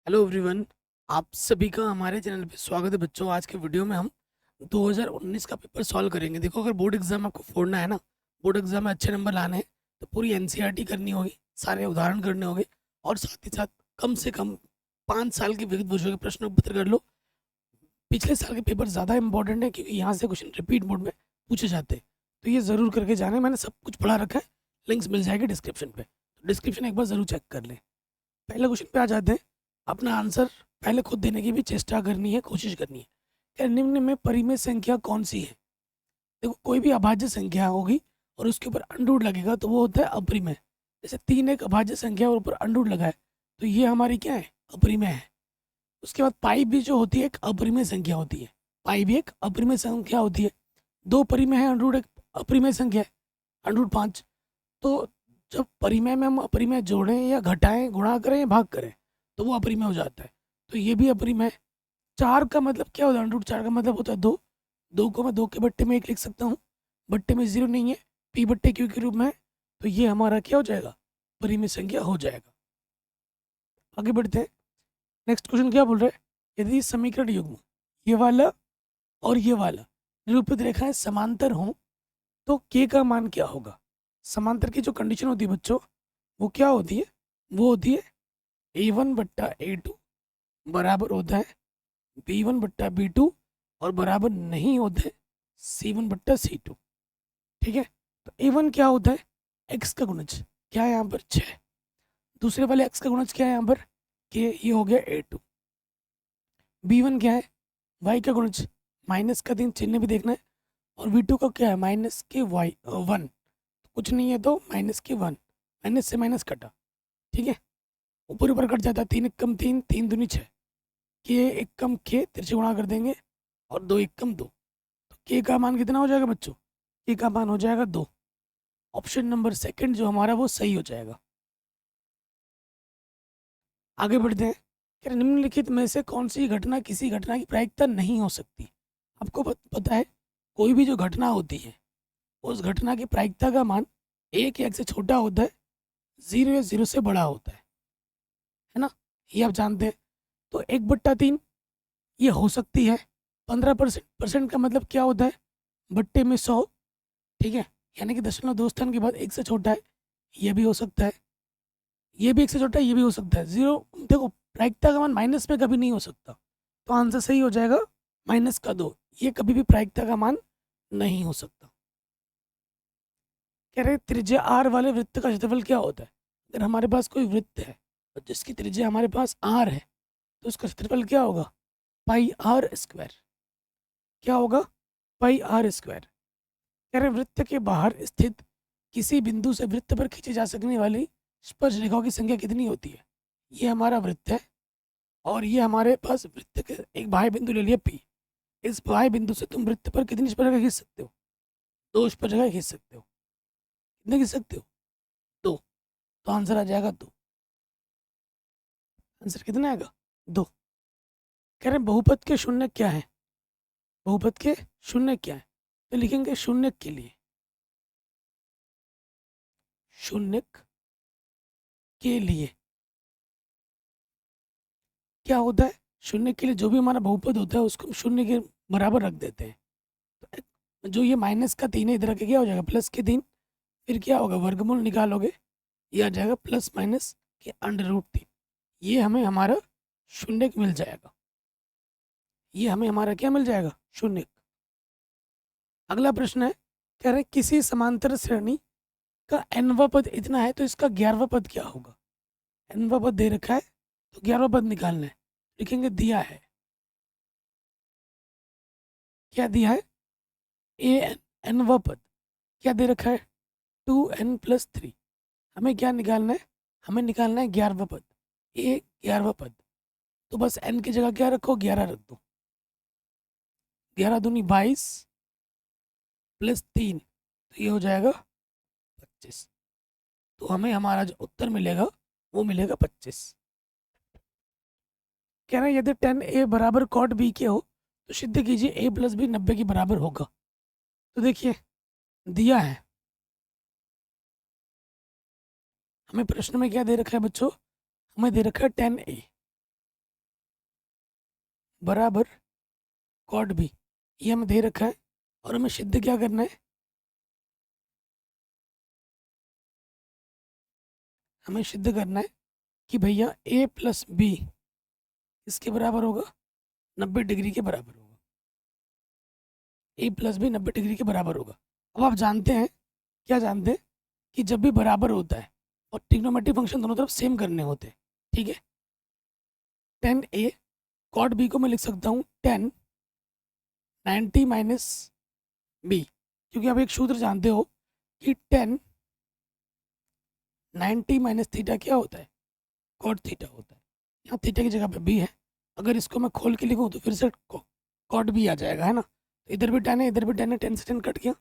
Hello everyone. आप सभी का हमारे चैनल पे स्वागत है बच्चों। आज के वीडियो में हम 2019 का पेपर सॉल्व करेंगे। देखो, अगर बोर्ड एग्जाम आपको फोड़ना है ना, बोर्ड एग्जाम में अच्छे नंबर लाने हैं, तो पूरी एनसीईआरटी करनी होगी, सारे उदाहरण करने होंगे, और साथ ही साथ कम से कम 5 साल के विविध वर्षों के प्रश्न पत्र कर लो। पिछले साल के पेपर ज़्यादा इंपॉर्टेंट है क्योंकि यहाँ से क्वेश्चन रिपीट मोड में पूछे जाते हैं, तो ये ज़रूर करके जाने। मैंने सब कुछ पढ़ा रखा है, लिंक्स मिल जाएगी डिस्क्रिप्शन पे, तो डिस्क्रिप्शन एक बार ज़रूर चेक कर लें। पहले क्वेश्चन पे आ जाते हैं। अपना आंसर पहले खुद देने की भी चेष्टा करनी है, कोशिश करनी है। क्या निम्न में परिमेय संख्या कौन सी है? देखो, कोई भी अभाज्य संख्या होगी और उसके ऊपर अंडूड लगेगा तो वो होता है अपरिमेय। जैसे 3 एक अभाज्य संख्या और ऊपर अंडूड लगा है, तो ये हमारी क्या है? अपरिमेय है। उसके बाद पाई भी जो होती है एक अपरिमेय संख्या होती है। पाई भी एक अपरिमेय संख्या होती है। 2 परिमेय है, अंडूड एक अपरिमेय संख्या है, अंडूड 5। तो जब परिमेय में हम अपरिमेय जोड़ें या घटाएं, गुणा करें या भाग करें, तो वो अपरिमेय हो जाता है। तो ये भी अपरिमेय है। 4 का मतलब क्या होता है? अंडर रूट 4 का मतलब होता है 2। 2 को मैं 2 के बट्टे में 1 लिख सकता हूँ। बट्टे में 0 नहीं है, पी बट्टे क्यू के रूप में है, तो ये हमारा क्या हो जाएगा? परिमेय संख्या हो जाएगा। आगे बढ़ते हैं। नेक्स्ट क्वेश्चन क्या बोल रहा है? यदि समीकरण युग्म ये वाला और ये वाला निरूपित रेखाएं समांतर हों तो के का मान क्या होगा? समांतर की जो कंडीशन होती है बच्चों, वो क्या होती है? वो होती है A1/A2 बराबर होता है B1/B2 और बराबर नहीं होता है C1/C2। ठीक है, तो A1 क्या होता है? x का गुणज क्या है यहाँ पर? 6। दूसरे वाले x का गुणज क्या है यहाँ पर? के। ये हो गया A2। B1 क्या है? y का गुणज, माइनस का 3 चिन्ह भी देखना है। और V2 का क्या है? माइनस के y 1, कुछ नहीं है तो माइनस के 1, माइनस से माइनस कटा। ठीक है, ऊपर ऊपर कट जाता है। 3 एकम 3, 3 दूनी 6, के एकम के तिरछे गुणा कर देंगे, और 2 एकम 2, तो के का मान कितना हो जाएगा बच्चों? के का मान हो जाएगा 2। ऑप्शन नंबर सेकंड जो हमारा वो सही हो जाएगा। आगे बढ़ते हैं। क्या निम्नलिखित में से कौन सी घटना किसी घटना की प्रायिकता नहीं हो सकती? आपको पता है, कोई भी जो घटना होती है उस घटना की प्रायिकता का मान 1 या 1 से छोटा होता है, 0 या 0 से बड़ा होता है ना? ये आप जानते हैं। तो 1/3 ये हो सकती है। 15% परसेंट का मतलब क्या होता है? बट्टे में 100। ठीक है, यानी कि 0.2 स्थान के बाद 1 से छोटा है, ये भी हो सकता है। ये भी 1 से छोटा है, ये भी हो सकता है। 0, देखो, प्रायिकता का मान माइनस में कभी नहीं हो सकता, तो आंसर सही हो जाएगा -2। ये कभी भी प्रायिकता का मान नहीं हो सकता। कह रहे त्रिज्या आर वाले वृत्त का क्षेत्रफल क्या होता है? अगर हमारे पास कोई वृत्त है और जिसकी त्रिज्या हमारे पास आर है, तो उसका क्षेत्रफल क्या होगा? पाई आर स्क्वायर। क्या होगा? पाई आर स्क्वायर। कह रहे वृत्त के बाहर स्थित किसी बिंदु से वृत्त पर खींची जा सकने वाली स्पर्श रेखाओं की संख्या कितनी होती है? ये हमारा वृत्त है, और ये हमारे पास वृत्त के एक बाह्य बिंदु ले लिया P। इस बाह्य बिंदु से तुम वृत्त पर कितनी स्पर्श रेखा खींच सकते हो? 2 स्पर्श रेखा खींच सकते हो। कितने खींच सकते हो? 2। तो आंसर आ जाएगा 2। आंसर कितना आएगा? 2। कह रहे बहुपद के शून्य क्या है? बहुपद के शून्य क्या है? तो लिखेंगे शून्य के लिए, शून्य के लिए क्या होता है? शून्य के लिए जो भी हमारा बहुपद होता है उसको हम शून्य के बराबर रख देते हैं। तो जो ये माइनस का 3 है, इधर के क्या हो जाएगा? प्लस के 3। फिर क्या होगा? वर्गमूल निकालोगे, ये आ जाएगा +- के √3। ये हमें हमारा शून्य मिल जाएगा। ये हमें हमारा क्या मिल जाएगा? शून्य। अगला प्रश्न है, कह रहे किसी समांतर श्रेणी का nवां पद इतना है तो इसका 11वां पद क्या होगा? nवां पद दे रखा है, तो 11वां पद निकालना है। लिखेंगे दिया है, क्या दिया है? nवां पद क्या दे रखा है? 2n+3। हमें क्या निकालना है? हमें निकालना है 11वां पद। ये 11वां पद, तो बस n की जगह क्या रखो? 11 रख दो। 11 दूनी 22 +3, तो ये हो जाएगा 25। तो हमें हमारा जो उत्तर मिलेगा वो मिलेगा 25। कह रहे हैं यदि 10a बराबर cot b के हो तो सिद्ध कीजिए a+b 90 के बराबर होगा। तो देखिए, दिया है हमें प्रश्न में क्या दे रखा है बच्चों? हमें दे रखा है 10a। बराबर कॉट बी, ये हमें दे रखा है और हमें सिद्ध क्या करना है, हमें सिद्ध करना है कि भैया ए प्लस बी इसके बराबर होगा, 90 डिग्री के बराबर होगा। ए प्लस बी 90 डिग्री के बराबर होगा। अब आप जानते हैं, क्या जानते हैं कि जब भी बराबर होता है और ट्रिग्नोमेट्रिक फंक्शन दोनों तरफ सेम करने होते हैं, ठीक है, 10 a कॉट बी को मैं लिख सकता हूँ 10 90 माइनस बी, क्योंकि आप एक सूत्र जानते हो कि 10 90 माइनस थीटा क्या होता है, कॉट थीटा होता है। यहाँ थीटा की जगह पे बी है, अगर इसको मैं खोल के लिखूँ तो फिर से कॉट बी आ जाएगा, है ना। तो इधर भी 10 है, इधर भी 10 है, 10 से 10 कट गया,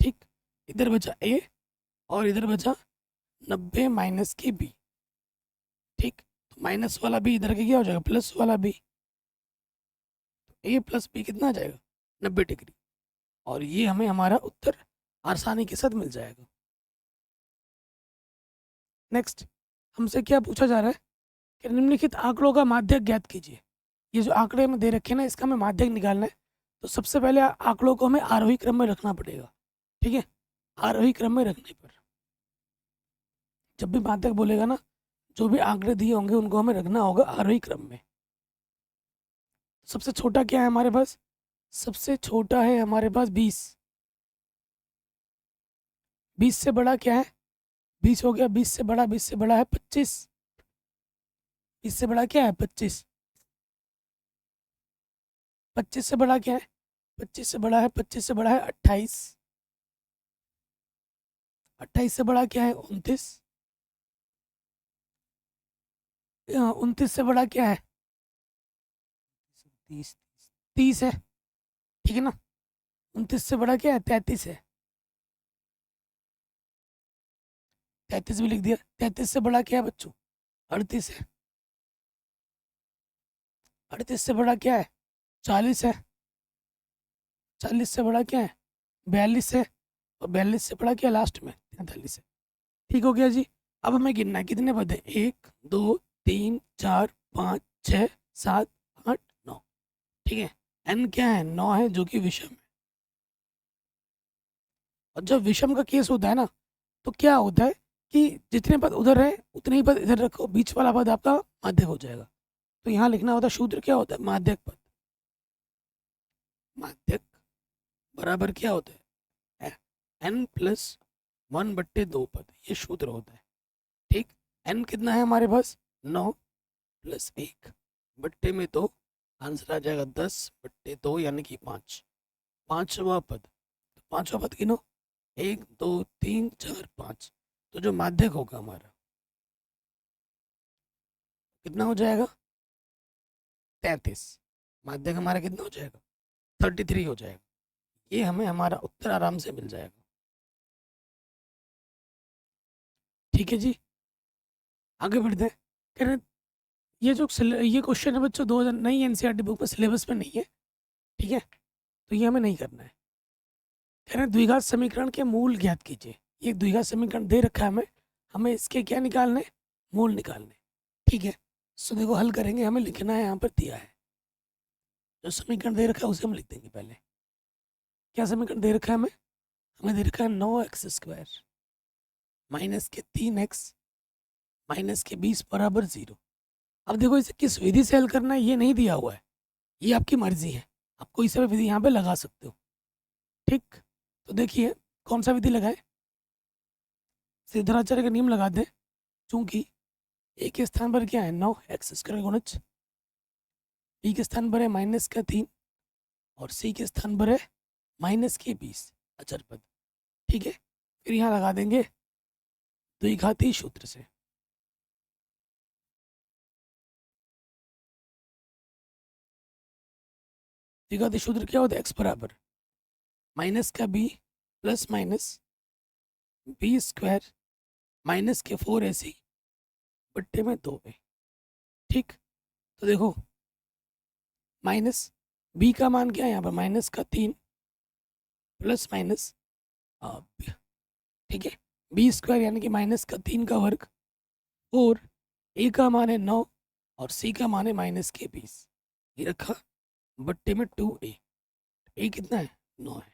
ठीक। इधर बचा ए और इधर बचा 90 माइनस के बी, ठीक। तो माइनस वाला बी इधर के क्या हो जाएगा, प्लस वाला बी, ए प्लस बी कितना आ जाएगा, 90 डिग्री। और ये हमें हमारा उत्तर आसानी के साथ मिल जाएगा। नेक्स्ट हमसे क्या पूछा जा रहा है कि निम्नलिखित आंकड़ों का माध्यक ज्ञात कीजिए। ये जो आंकड़े में दे रखे हैं ना, इसका हमें माध्यक निकालना है। तो सबसे पहले आंकड़ों को हमें आरोही क्रम में रखना पड़ेगा, ठीक है। आरोही क्रम में रखने पर जब भी माध्यक बोलेगा ना, जो भी आंकड़े दिए होंगे उनको हमें रखना होगा आरोही क्रम में। सबसे छोटा क्या है हमारे पास, सबसे छोटा है हमारे पास 20। 20 से बड़ा क्या है, 20 हो गया, 20 से बड़ा, 20 से बड़ा है 25। 20 से बड़ा क्या है 25। 25 से बड़ा क्या है, 25 से बड़ा है, 25 से बड़ा है 28। 28 से बड़ा क्या है 29। 29 से बड़ा क्या है 30। 30 है, ठीक है ना। 29 से बड़ा क्या है 33 है, 33 भी लिख दिया। 33 से बड़ा क्या है बच्चों, 38 है। 38 से बड़ा क्या है 40 है। 40 से बड़ा क्या है 42 है। और 42 से बड़ा क्या है लास्ट में 43 है। ठीक हो गया जी। अब हमें गिनना है कितने पद है, 1 2 3 4 5 6 7 8 9, ठीक है। एन क्या है 9 है, जो कि विषम है। और जब विषम का केस होता है ना, तो क्या होता है कि जितने पद उधर है उतने ही पद इधर रखो, बीच वाला पद आपका माध्यक हो जाएगा। तो यहाँ लिखना होता है सूत्र क्या होता है, माध्यक पद। माध्यक बराबर क्या होता है, एन प्लस 1/2 पद, ये सूत्र होता है, ठीक। एन कितना है हमारे पास 9 प्लस 1 बट्टे में 2, आंसर आ जाएगा 10/2 यानी कि 5। पांचवा पद, तो पांचवा पद गिनो, 1 2 3 4 5। तो जो माध्यक होगा हमारा कितना हो जाएगा 33। माध्यक हमारा कितना हो जाएगा 33 हो जाएगा। ये हमें हमारा उत्तर आराम से मिल जाएगा, ठीक है जी। आगे बढ़ते हैं। कह रहे ये जो ये क्वेश्चन है बच्चों 2000 नहीं, एनसीईआरटी बुक में सिलेबस में नहीं है, ठीक है। तो ये हमें नहीं करना है। कह रहे हैं द्विघात समीकरण के मूल ज्ञात कीजिए। ये द्विघात समीकरण दे रखा है हमें, हमें इसके क्या निकालने, मूल निकालने, ठीक है। सो देखो हल करेंगे, हमें लिखना है, यहाँ पर दिया है जो समीकरण दे रखा है उसे हम लिख देंगे पहले। क्या समीकरण दे रखा है हमें, हमें दे रखा है 9x² माइनस के 3x माइनस के 20 बराबर 0। अब देखो इसे किस विधि से हल करना है ये नहीं दिया हुआ है, ये आपकी मर्जी है, आप कोई सा भी विधि यहाँ पे लगा सकते हो, ठीक। तो देखिए कौन सा विधि लगाए, सिद्धाराचार्य का नियम लगा दें। चूंकि ए के स्थान पर क्या है 9x² गुणज, बी के स्थान पर है -3 और सी के स्थान पर है -20 अचर पद, ठीक है। फिर यहाँ लगा देंगे द्विघाती सूत्र से। द्विघाती सूत्र क्या होता है, x बराबर -b plus minus b² -4ac बट्टे में 2a, ठीक। तो देखो माइनस बी का मान क्या है यहाँ पर -3 प्लस माइनस, ठीक है, b² यानी कि -3 का वर्ग, और ए का मान है 9 और सी का मान है -20। ये रखा, बट्टे में 2a, a कितना है 9 है,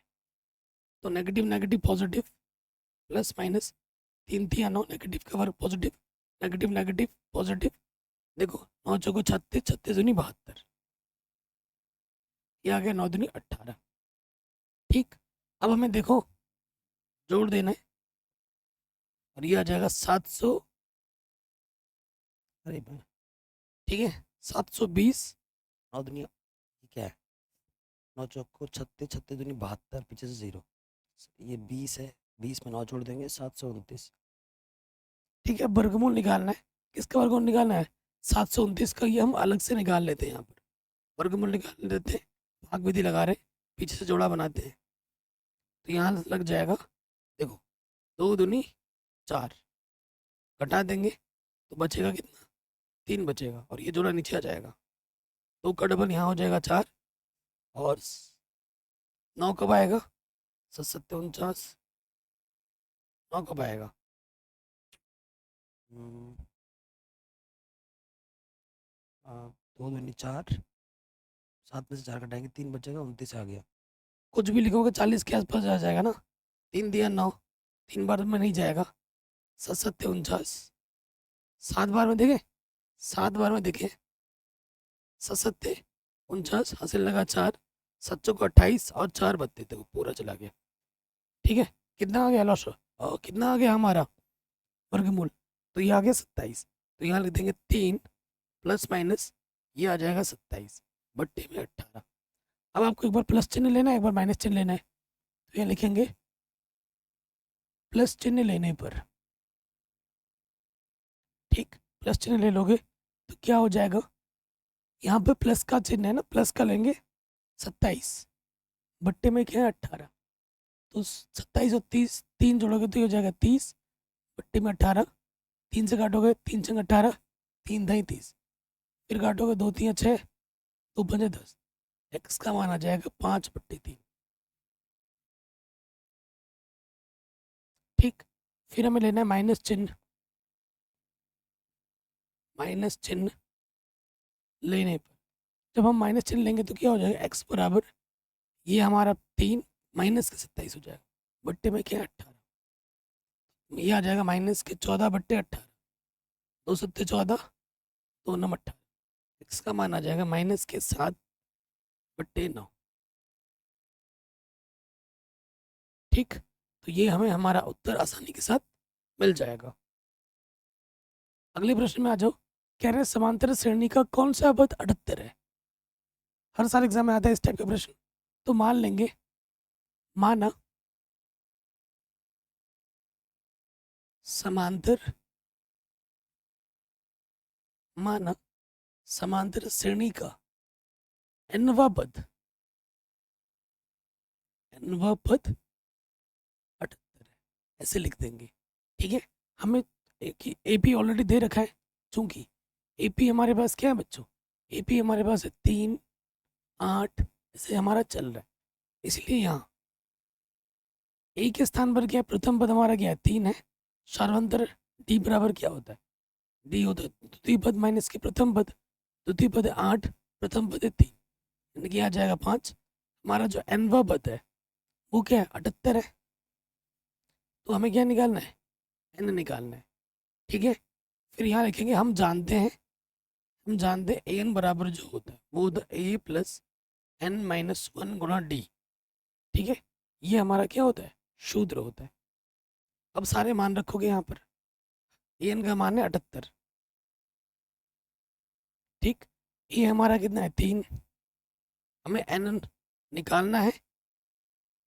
तो negative negative positive, plus minus 3 3 9, negative का वर्ग पॉजिटिव, नेगेटिव नेगेटिव पॉजिटिव, देखो 9 चौको 36, 36 दूनी 72, ये आ गया 9 दूनी 18। ठीक, अब हमें देखो जोड़ देना है, और ये आ जाएगा 700, अरे ठीक है 720, 9 दुनिया क्या है 9 चौको 36, 36 दूनी 72, पीछे से 0, ये 20 है, 20 में 9 जोड़ देंगे 729। ठीक है, वर्गमूल निकालना है, किसका वर्गमूल निकालना है 729 का, ये हम अलग से निकाल लेते हैं, यहाँ पर वर्गमूल निकाल लेते हैं, भाग विधि लगा रहे, पीछे से जोड़ा बनाते हैं, तो यहाँ लग जाएगा, देखो 2 दूनी 4, घटा देंगे तो बचेगा कितना 3 बचेगा, और ये जोड़ा नीचे आ जाएगा, 2 का डबल यहाँ हो जाएगा 4, और 9 कब आएगा 749, 9 कब आएगा 2 दूनी 4, 7 में से 4 घटाएंगे 3 बचेगा, 29 आ गया, कुछ भी लिखोगे 40 के आसपास आ जाएगा ना, 3 दिया 9, 3 बार में नहीं जाएगा, 7 7 49, 7 बार में देखे, 7 बार में देखे, 7 7 49, हासिल लगा 4, 7 को 28, और 4 बत्ते थे, पूरा चला गया। ठीक है, कितना आ गया लॉस, कितना आ गया हमारा वर्गमूल, तो ये आ गया 27, तो यहाँ लिख देंगे 3 प्लस माइनस, ये आ जाएगा 27 बट्टे में 18। अब आपको एक बार प्लस चिन्ह लेना है, एक बार माइनस चिन्ह लेना है, तो ये लिखेंगे प्लस चिन्ह लेने पर, ठीक प्लस चिन्ह ले लोगे तो क्या हो जाएगा, यहाँ पे प्लस का चिन्ह है ना, प्लस का लेंगे 27 बट्टे में क्या है 18, तो 27 और 30, 3 जोड़ोगे तो ये हो जाएगा 30 बट्टे में 18, 3 से काटोगे 3 से 18, 3 दही 30, फिर काटोगे 2 3 6, 2 5 10, एक्स का मान आ जाएगा 5 बट्टे 3। ठीक, फिर हमें लेना है माइनस चिन्ह, माइनस चिन्ह लेने पर जब हम माइनस चिन्ह लेंगे तो क्या हो जाएगा, एक्स बराबर ये हमारा 3 माइनस के 27 हो जाएगा, बट्टे में क्या है 18, ये आ जाएगा माइनस के 14 बट्टे 18, 2 सत्ते 14, 2 नम 18, एक्स का मान आ जाएगा माइनस के 7 बट्टे 9। ठीक, तो ये हमें हमारा उत्तर आसानी के साथ मिल जाएगा। अगले प्रश्न में आ जाओ, कह रहे हैं समांतर श्रेणी का कौन सा पद 78 है, हर साल एग्जाम में आता है इस टाइप का प्रश्न, तो मान लेंगे, माना समांतर, माना समांतर श्रेणी का nवा पद, nवा पद 78 है, ऐसे लिख देंगे। ठीक है, हमें एपी ऑलरेडी दे रखा है, चूंकि एपी हमारे पास क्या है बच्चों, एपी हमारे पास है 3 8, ऐसे हमारा चल रहा है, इसलिए यहाँ ए के स्थान पर क्या है, प्रथम पद हमारा क्या है 3 है, सार्वंतर डी बराबर क्या होता है, डी होता है द्वितीय पद माइनस के प्रथम पद, द्वितीय पद है 8, प्रथम पद है 3, यानी कि आ जाएगा 5, हमारा जो nवा पद है वो क्या है 78 है, तो हमें क्या निकालना है n निकालना है। ठीक है, फिर यहाँ लिखेंगे हम जानते हैं, हम जानते हैं an बराबर जो होता है वो होता है a प्लस n माइनस 1 गुणा डी। ठीक है, ये हमारा क्या होता है शूद्र होता है। अब सारे मान रखोगे यहाँ पर, an का मान है 78, ठीक, ये हमारा कितना है 3, हमें n निकालना है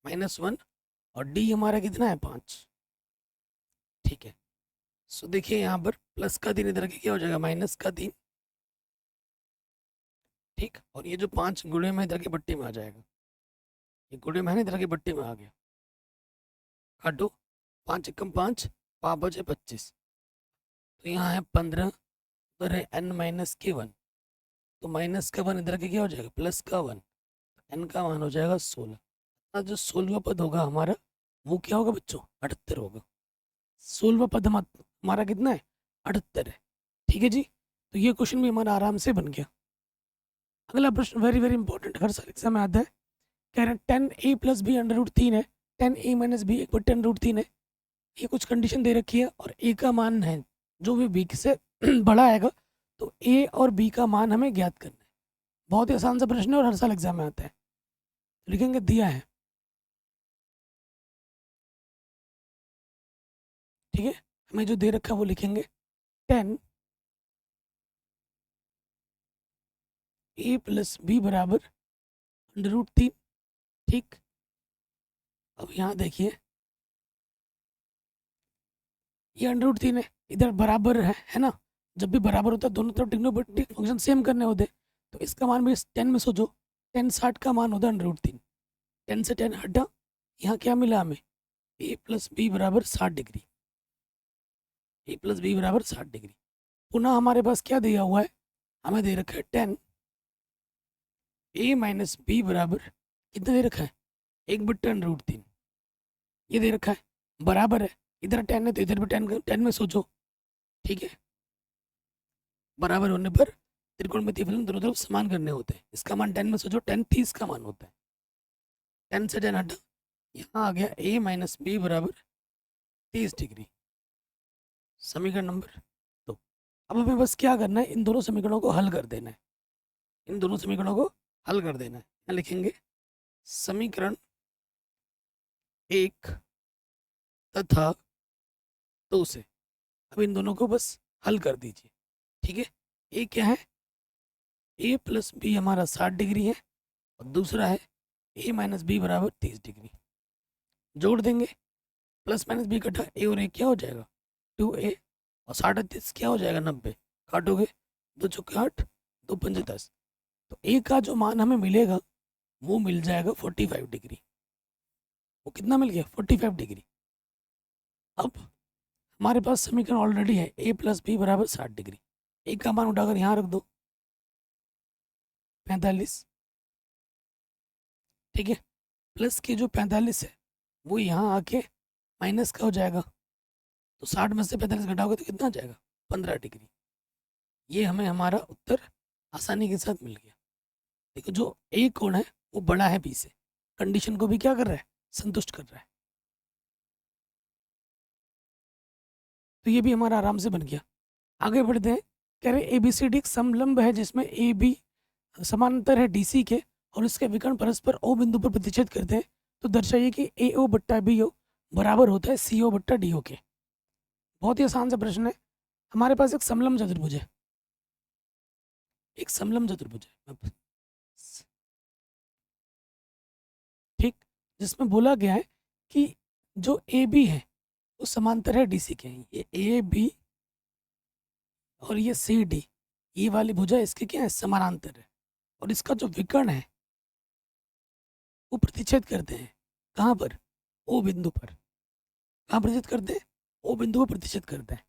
-1, और डी हमारा कितना है 5। ठीक है, सो देखिए यहाँ पर प्लस का 3 इधर के क्या हो जाएगा माइनस का 3, ठीक, और ये जो 5 गुणे में इधर के बट्टे में आ जाएगा, ये गुणे में है ना इधर के बट्टे में आ गया, काटो 5 एकम 5, 5 बचे 25, तो यहाँ है 15, उधर है n माइनस के 1, तो माइनस का 1 इधर के क्या हो जाएगा प्लस का 1, n का मान हो जाएगा 16। जो 16वां पद होगा हमारा वो क्या होगा बच्चों 78 होगा, 16वां पद हमारा कितना है 78 है। ठीक है जी, तो ये क्वेश्चन भी हमारा आराम से बन गया। अगला प्रश्न वेरी वेरी इंपॉर्टेंट, हर साल एग्जाम में आता है। कह रहे हैं 10a plus be under root 3 है, 10a माइनस बी 1/10 रूट 3 है। ये कुछ कंडीशन दे रखी है और a का मान है जो भी b से बड़ा आएगा, तो a और b का मान हमें ज्ञात करना है। बहुत ही आसान सा प्रश्न है और हर साल एग्जाम में आता है। लिखेंगे दिया है, ठीक है। हमें जो दे रखा है वो लिखेंगे 10 a प्लस बी बराबर अंडर रूट 3, ठीक। अब यहाँ देखिए, ये अंडर रूट 3 है, इधर बराबर है ना। जब भी बराबर होता है दोनों तरफ ट्रिग्नोमेट्रिक फंक्शन सेम करने होते हैं, तो इसका मान भी 10 में सोचो, 10 60 का मान होता है अंडर रूट 3। 10 से 10 हटा, यहाँ क्या मिला हमें, a प्लस बी बराबर 60 डिग्री, a प्लस बी बराबर 60 डिग्री। पुनः हमारे पास क्या दिया हुआ है, हमें दे रखा है 10 a माइनस बी बराबर कितना दे रखा है, 1/√3। ये दे रखा है, बराबर है, इधर 10 है तो इधर भी 10 में सोचो, ठीक है। बराबर होने पर त्रिकोणमितीय फलन दोनों तरफ समान करने होते हैं। इसका मान 10 में सोचो, 10 30 का मान होता है। 10 से 10 हटा, यहाँ आ गया a माइनस बी बराबर 30 डिग्री, समीकरण नंबर 2। अब हमें बस क्या करना है, इन दोनों समीकरणों को हल कर देना है। इन दोनों समीकरणों को हल कर देना है। यहाँ लिखेंगे समीकरण 1 तथा 2 से अब इन दोनों को बस हल कर दीजिए, ठीक है। ए क्या है, a प्लस बी हमारा 60 डिग्री है और दूसरा है a माइनस बी बराबर 30 डिग्री। जोड़ देंगे, प्लस माइनस बी कटा a और a क्या हो जाएगा 2a, और 60 30 क्या हो जाएगा 90, काटोगे 2 चौके 8 2 पंजे 10, तो a का जो मान हमें मिलेगा वो मिल जाएगा 45 डिग्री। वो कितना मिल गया 45 डिग्री। अब हमारे पास समीकरण ऑलरेडी है a प्लस बी बराबर 60 डिग्री। a का मान उठाकर यहाँ रख दो 45, ठीक है। प्लस के जो 45 है वो यहाँ आके माइनस का हो जाएगा, तो 60 में से 45 घटाओगे तो कितना आ जाएगा 15 डिग्री। ये हमें हमारा उत्तर आसानी के साथ मिल गया। देखो जो a कोण है वो बड़ा है b से, कंडीशन को भी क्या कर रहा है, संतुष्ट कर रहा है। तो ये भी हमारा आराम से बन गया। आगे बढ़ते हैं, कह रहे ए बी सी डी एक समलंब है जिसमें ए बी समानांतर है डी सी के और इसके विकर्ण परस्पर ओ बिंदु पर प्रतिच्छेद करते हैं, तो दर्शाइए कि ए ओ बट्टा बी ओ बराबर होता है सी ओ बट्टा डी ओ के। बहुत ही आसान सा प्रश्न है। हमारे पास एक समलंब चतुर्भुज है, एक समलंब चतुर्भुज है, ठीक, जिसमें बोला गया है कि जो ए बी है वो समांतर है डी सी के। ये ए बी और ये सी डी, ये वाली भुजा इसके क्या है, समानांतर है, और इसका जो विकर्ण है वो प्रतिच्छेद करते हैं कहाँ पर, ओ बिंदु पर। कहाँ प्रतिच्छेद करते हैं, ओ बिंदु पर प्रतिच्छेद करते हैं,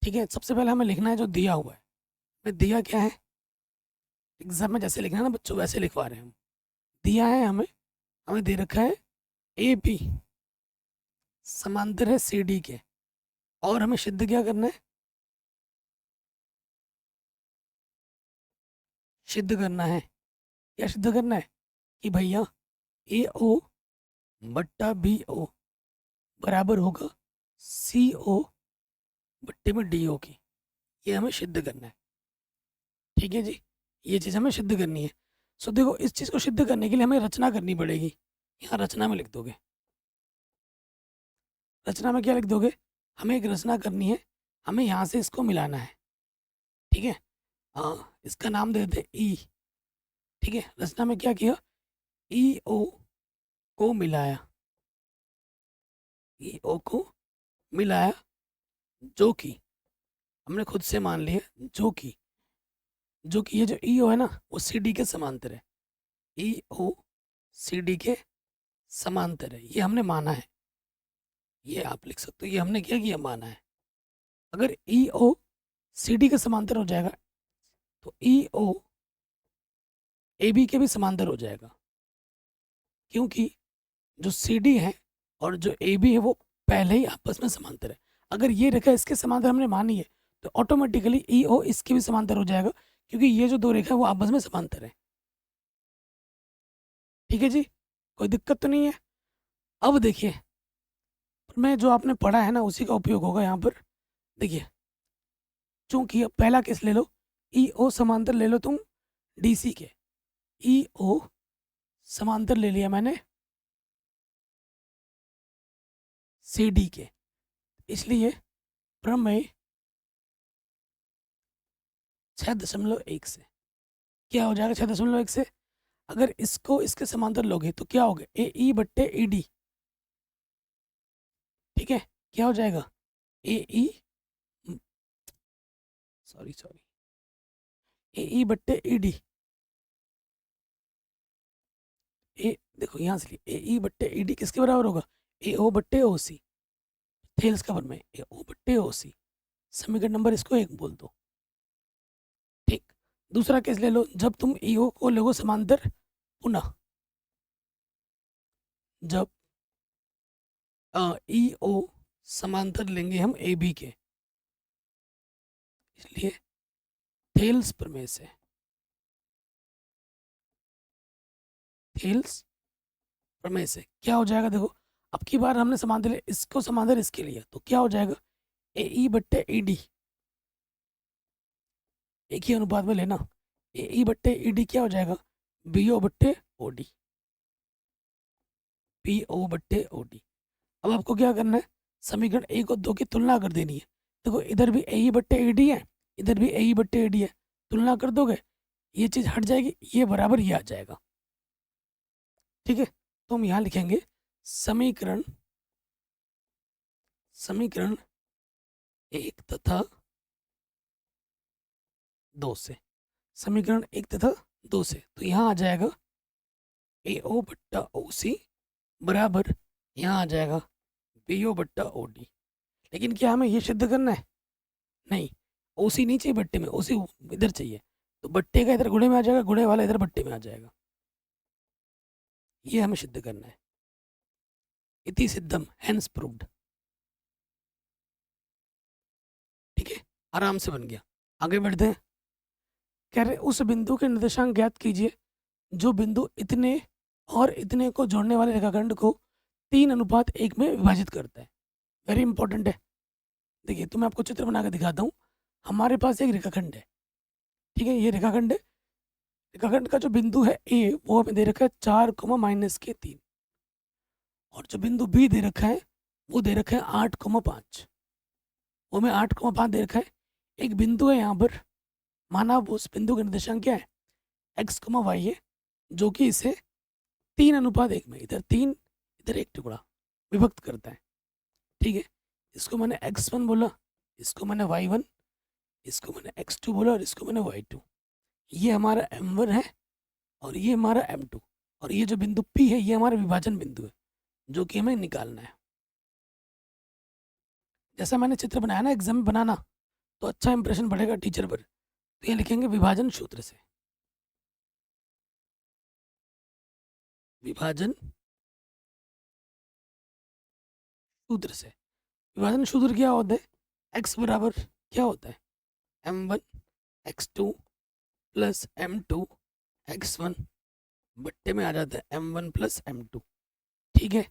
ठीक है। सबसे पहले हमें लिखना है जो दिया हुआ है, हमें दिया क्या है, एग्जाम में जैसे लिखना है ना बच्चों वैसे लिखवा रहे हैं हम। दिया है हमें, हमें दे रखा है ए बी समांतर है सी डी के, और हमें सिद्ध क्या करना है, सिद्ध करना है। क्या सिद्ध करना है कि भैया ए ओ बट्टा बी ओ बराबर होगा सी ओ बट्टे में डी ओ की। ये हमें सिद्ध करना है, ठीक है जी। ये चीज़ हमें सिद्ध करनी है। सो देखो इस चीज़ को सिद्ध करने के लिए हमें रचना करनी पड़ेगी। यहाँ रचना में लिख दोगे, रचना में क्या लिख दोगे, हमें एक रचना करनी है, हमें यहाँ से इसको मिलाना है, ठीक है। इसका नाम दे देते ई, ठीक है। रचना में क्या किया, ई ओ को मिलाया, ई ओ को मिलाया, जो कि हमने खुद से मान लिया, जो कि ये जो ई ओ है ना वो सी डी के समांतर है, ई ओ सी डी के समांतर है, ये हमने माना है। ये आप लिख सकते हो, ये हमने क्या किया, माना है। अगर ई ओ सी डी के समांतर हो जाएगा तो ई ओ ए बी के भी समांतर हो जाएगा, क्योंकि जो सी डी है और जो ए बी है वो पहले ही आपस में समांतर है। अगर ये रेखा इसके समांतर हमने मानी है तो ऑटोमेटिकली ई ओ इसके भी समांतर हो जाएगा, क्योंकि ये जो दो रेखा है वो आपस में समांतर है। ठीक है जी, कोई दिक्कत तो नहीं है। अब देखिए, मैं जो आपने पढ़ा है ना उसी का उपयोग होगा यहाँ पर। देखिए, चूंकि अब पहला केस ले लो, ई ओ समांतर ले लो तुम डी सी के। ई ओ समांतर ले लिया मैंने सी डी के, इसलिए प्रमेय 6.1 से क्या हो जाएगा? 6.1 से अगर इसको इसके समांतर लोगे तो क्या होगा? ए ई बट्टे ई डी। ठीक है, क्या हो जाएगा? ए ई, सॉरी, ए ई बट्टे ई डी। ए देखो यहाँ से ए ई बट्टे ई डी किसके बराबर होगा? ए ओ बट्टे ओ सी। थेल्स का प्रमेय, ए ओ बट्टे ओ सी। समीकरण नंबर इसको 1 बोल दो। ठीक, दूसरा केस ले लो, जब तुम ई ओ को लोगो समांतर पुनः, जब ई ओ समांतर लेंगे हम ए बी के, इसलिए थेल्स प्रमेय से, थेल्स प्रमेय से क्या हो जाएगा? देखो, अब की बार हमने समांतर इसको समांतर इसके लिए, तो क्या हो जाएगा? ए ई बट्टे ई डी, एक ही अनुपात में लेना। ए ई बट्टे ई डी क्या हो जाएगा? बी ओ बट्टे ओ डी, पी ओ बट्टे ओ डी। अब आपको क्या करना है? समीकरण 1 और 2 की तुलना कर देनी है। देखो, इधर भी ए ई बट्टे ई डी है, इधर भी ए ई बट्टे ई डी है, तुलना कर दोगे ये चीज़ हट जाएगी, ये बराबर ये आ जाएगा। ठीक है, तो हम यहाँ लिखेंगे समीकरण, समीकरण 1 तथा 2 से, समीकरण 1 तथा 2 से, तो यहाँ आ जाएगा ए ओ बट्टा ओ सी बराबर, यहाँ आ जाएगा बी ओ बट्टा ओ डी। लेकिन क्या हमें ये सिद्ध करना है? नहीं, ओ सी नहीं चाहिए बट्टे में, ओ सी इधर चाहिए, तो बट्टे का इधर गुणे में आ जाएगा, गुणे वाला इधर बट्टे में आ जाएगा। ये हमें सिद्ध करना है। इति सिद्धम हेंस प्रूव्ड। ठीक है, आराम से बन गया। आगे बढ़ते हैं। कह रहे उस बिंदु के निर्देशांक ज्ञात कीजिए जो बिंदु इतने और इतने को जोड़ने वाले रेखाखंड को 3:1 में विभाजित करता है। वेरी इंपॉर्टेंट है। देखिए, तो मैं आपको चित्र बना के दिखाता हूँ। हमारे पास एक रेखाखंड है, ठीक है, ये रेखाखंड है। रेखाखंड का जो बिंदु है ए, वो हमें दे रखा है 4, -3, और जो बिंदु बी दे रखा है वो दे रखा है 8, 5। वो हमें 8, 5 दे रखा है। एक बिंदु है यहाँ पर, माना उस बिंदु का निर्देशांक क्या है? x, y है, जो कि इसे 3:1 में, इधर 3 इधर 1 टुकड़ा विभक्त करता है। ठीक है, इसको मैंने x1 बोला, इसको मैंने y1, इसको मैंने x2 बोला और इसको मैंने y2। ये हमारा m1 है और ये हमारा m2, और ये जो बिंदु P है ये हमारा विभाजन बिंदु है जो कि हमें निकालना है। जैसा मैंने चित्र बनाया ना एग्जाम में बनाना, तो अच्छा इंप्रेशन पड़ेगा टीचर पर। तो ये लिखेंगे विभाजन सूत्र से, विभाजन सूत्र से। विभाजन सूत्र क्या होता है? x बराबर क्या होता है? m1 x2 plus m2 x1 बट्टे में आ जाता है m1 प्लस m2। ठीक है,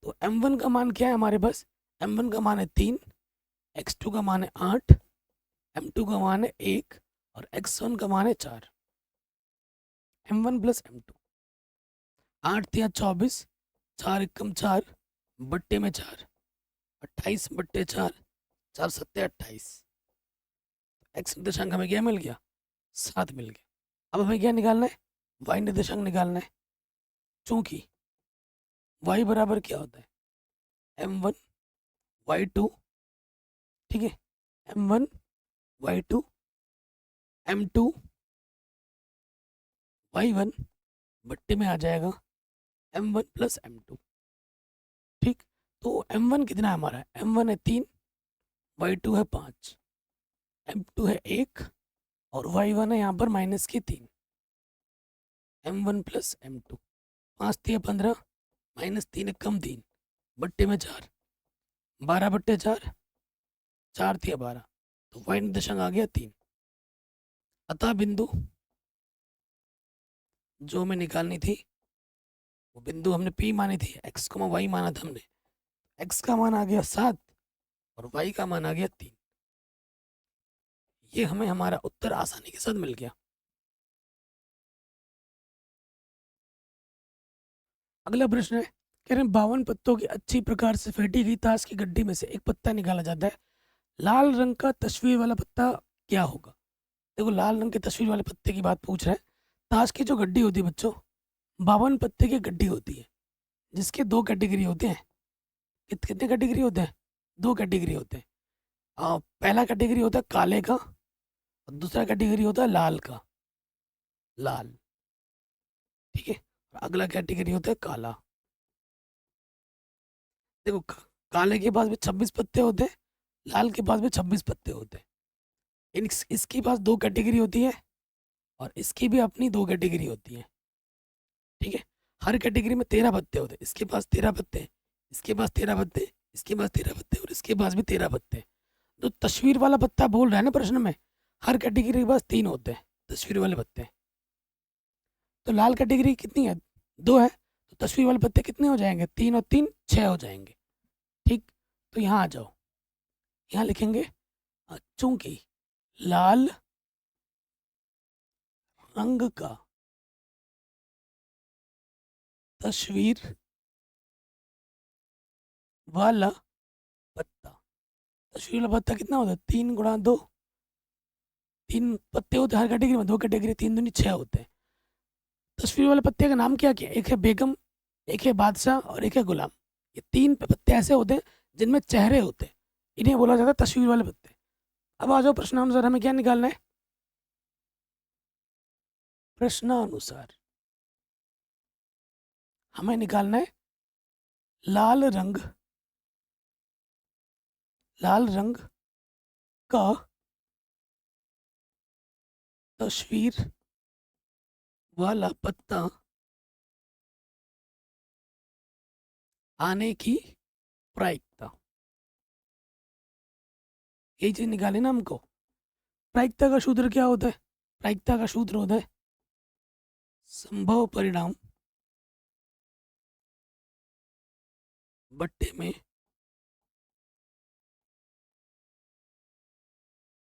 तो m1 का मान क्या है हमारे पास? m1 का मान है 3, x2 का मान है 8, m2 का मान है 1 और x1 का मान है 4। m1 प्लस m2, 8 या 24, 4 एकम 4 बट्टे में 4, 28 बट्टे 4, 4 सत्ते 28। एक्स निर्देशांक हमें क्या मिल गया? 7 मिल गया। अब हमें क्या निकालना है? वाई निर्देशांक निकालना है। चूंकि वाई बराबर क्या होता है? m1 y2, ठीक है, m1 y2 m2 y1 बट्टे में आ जाएगा m1 प्लस m2। ठीक, तो m1 कितना है हमारा? m1 है 3, y2 है 5, m2 है 1 और y1 है यहाँ पर -3। m1 प्लस m2, 5 3 15 -3 कम 3 बट्टे में 4, 12 बट्टे 4, 4 3 12, तो y निर्देशांक आ गया 3। अतः बिंदु जो हमें निकालनी थी वो बिंदु हमने P मानी थी, x, y माना था हमने। x का मान आ गया 7 और y का मान आ गया 3। ये हमें हमारा उत्तर आसानी के साथ मिल गया। अगला प्रश्न है, कह रहे हैं 52 पत्तों की अच्छी प्रकार से फेंटी गई ताश की गड्डी में से एक पत्ता निकाला जाता है। लाल रंग का तस्वीर वाला पत्ता क्या होगा? देखो, लाल रंग के तस्वीर वाले पत्ते की बात पूछ रहा है। ताश की जो गड्डी होती है बच्चों, 52 पत्ते की गड्डी होती है, जिसके दो कैटेगरी होते हैं। कितने कैटेगरी होते हैं? दो कैटेगरी होते हैं। पहला कैटेगरी होता है काले का और दूसरा कैटेगरी होता है लाल का। लाल, ठीक है। अगला कैटेगरी होता है काला। देखो, काले के पास भी 26 पत्ते होते हैं, लाल के पास भी 26 पत्ते होते हैं। इसके पास दो कैटेगरी होती है और इसकी भी अपनी दो कैटेगरी होती है, ठीक है। हर कैटेगरी में 13 पत्ते होते हैं। इसके पास 13 पत्ते हैं, इसके पास 13 पत्ते, इसके पास 13 पत्ते और इसके पास भी 13 पत्ते। तो तस्वीर वाला पत्ता बोल रहा है ना प्रश्न में, हर कैटेगरी के पास 3 होते हैं तस्वीर वाले पत्ते। तो लाल कैटेगरी कितनी है? 2 है। तो तस्वीर वाले पत्ते कितने हो जाएंगे? 3 और 3 6 हो जाएंगे, ठीक। तो यहाँ आ जाओ, यहाँ लिखेंगे चूंकि लाल रंग का तस्वीर वाला पत्ता, तस्वीर वाला पत्ता कितना होता है? 3 गुणा 2, 3 पत्ते होते हैं हर कैटेगरी में, 2 कैटेगरी, 3 दूनी 6 होते हैं। तस्वीर वाले पत्ते का नाम क्या क्या? एक है बेगम, एक है बादशाह और एक है गुलाम। ये 3 पत्ते ऐसे होते हैं जिनमें चेहरे होते हैं, इन्हें बोला जाता है तस्वीर वाले पत्ते। अब आ जाओ प्रश्नानुसार, हमें क्या निकालना है? प्रश्नानुसार हमें निकालना है लाल रंग का तस्वीर वाला पत्ता आने की प्रायिकता। यही चीज निकाले ना हमको। प्रायिकता का सूत्र क्या होता है? प्रायिकता का सूत्र होता है संभव परिणाम बट्टे में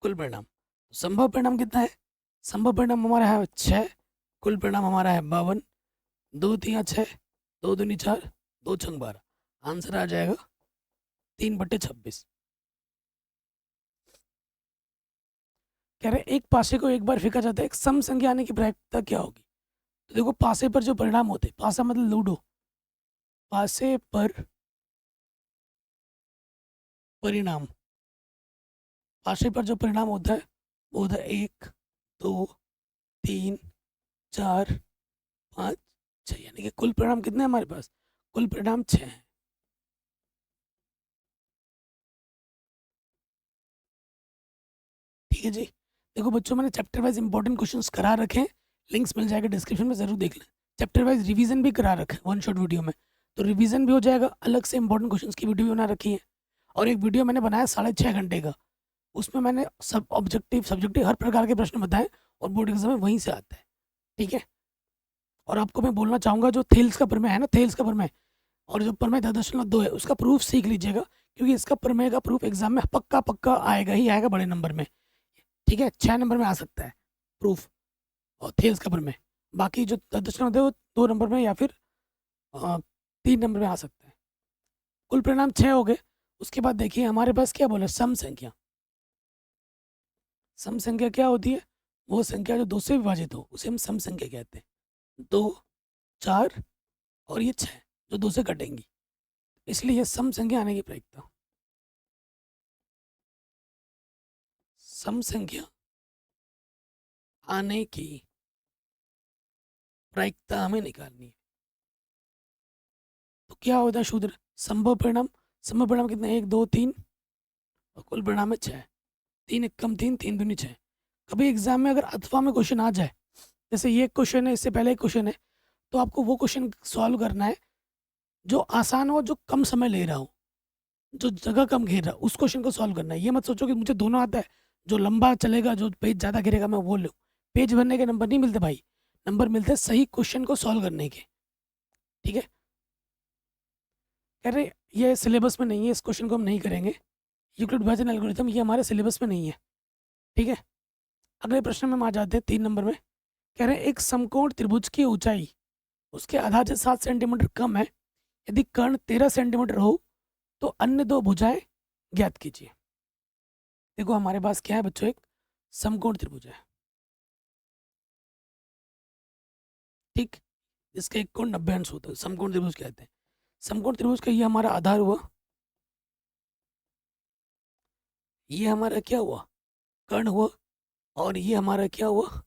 कुल परिणाम। संभव परिणाम कितना है? संभव परिणाम हमारा है 6, कुल परिणाम हमारा है 52। 2 3 6, 2 दूनी 4, 2 छंग 12। आंसर आ जाएगा 3/26। कह रहे एक पासे को एक बार फेंका जाता है, एक सम संख्या आने की प्रायिकता क्या होगी? तो देखो, पासे पर जो परिणाम होते हैं, पासा मतलब लूडो, पासे पर परिणाम, पासे पर जो परिणाम होता है वो होता है 1 2 3 4 5 6, यानी कि कुल परिणाम कितने हैं हमारे पास? कुल परिणाम 6 हैं। ठीक है जी। देखो बच्चों, मैंने चैप्टर वाइज इंपॉर्टेंट क्वेश्चंस करा रखे हैं, लिंक्स मिल जाएगा डिस्क्रिप्शन में, जरूर देख लें। चैप्टर वाइज रिवीजन भी करा रखे हैं वन शॉट वीडियो में, तो रिवीजन भी हो जाएगा। अलग से इंपॉर्टेंट क्वेश्चंस की वीडियो बना रखी है, और एक वीडियो मैंने बनाया 6.5 घंटे का, उसमें मैंने सब ऑब्जेक्टिव सब्जेक्टिव हर प्रकार के प्रश्न बताए, और बोर्ड एग्जाम में वहीं से आता है, ठीक है। और आपको मैं बोलना चाहूँगा, जो थेल्स का प्रमेय है ना, थेल्स का प्रमेय, और जो प्रमेय 10.2 है, उसका प्रूफ सीख लीजिएगा, क्योंकि इसका प्रमेय का प्रूफ एग्जाम में पक्का पक्का आएगा ही आएगा, बड़े नंबर में, ठीक है। 6 नंबर में आ सकता है प्रूफ और थेल्स का प्रमेय। बाकी जो 10.2 है वो 2 नंबर में या फिर 3 नंबर में आ सकता है। कुल परिणाम 6 हो गए। उसके बाद देखिए हमारे पास क्या बोला, सम संख्या। सम संख्या क्या होती है? वो संख्या जो 2 से विभाजित हो उसे हम सम संख्या कहते हैं। 2 4 और ये 6 जो 2 से कटेंगी, इसलिए ये सम संख्या आने की प्रायिकता। सम संख्या आने की प्रायिकता हमें निकालनी है। तो क्या होता है शूद्र? संभव परिणाम। संभव परिणाम कितने? 1 2 3 और कुल परिणाम है 6। 3 एकम 3, 3 दूनी 6। कभी एग्जाम में अगर अथवा में क्वेश्चन आ जाए, जैसे ये क्वेश्चन है, इससे पहले एक क्वेश्चन है, तो आपको वो क्वेश्चन सॉल्व करना है जो आसान हो, जो कम समय ले रहा हो, जो जगह कम घेर रहा है, उस क्वेश्चन को सॉल्व करना है। ये मत सोचो कि मुझे दोनों आता है, जो लंबा चलेगा, जो पेज ज़्यादा घेरेगा मैं वो लूँ। पेज भरने के नंबर नहीं मिलते भाई, नंबर मिलते हैं सही क्वेश्चन को सॉल्व करने के। ठीक है, कह रहे ये सिलेबस में नहीं है, इस क्वेश्चन को हम नहीं करेंगे, यूक्लिड विभाजन एल्गोरिथम ये हमारे सिलेबस में नहीं है। ठीक है, अगले प्रश्न में हम आ जाते हैं 3 नंबर में। कह रहे हैं एक समकोण त्रिभुज की ऊंचाई उसके आधार से 7 सेंटीमीटर कम है, यदि कर्ण 13 सेंटीमीटर हो तो अन्य दो भुजाएं ज्ञात कीजिए। देखो हमारे पास क्या है बच्चों, एक समकोण त्रिभुज है, ठीक, इसका एक कोण 90 अंश होता है, समकोण त्रिभुज कहते हैं। समकोण त्रिभुज का ये हमारा आधार हुआ, ये हमारा क्या हुआ, कर्ण हुआ, और ये हमारा क्या हुआ,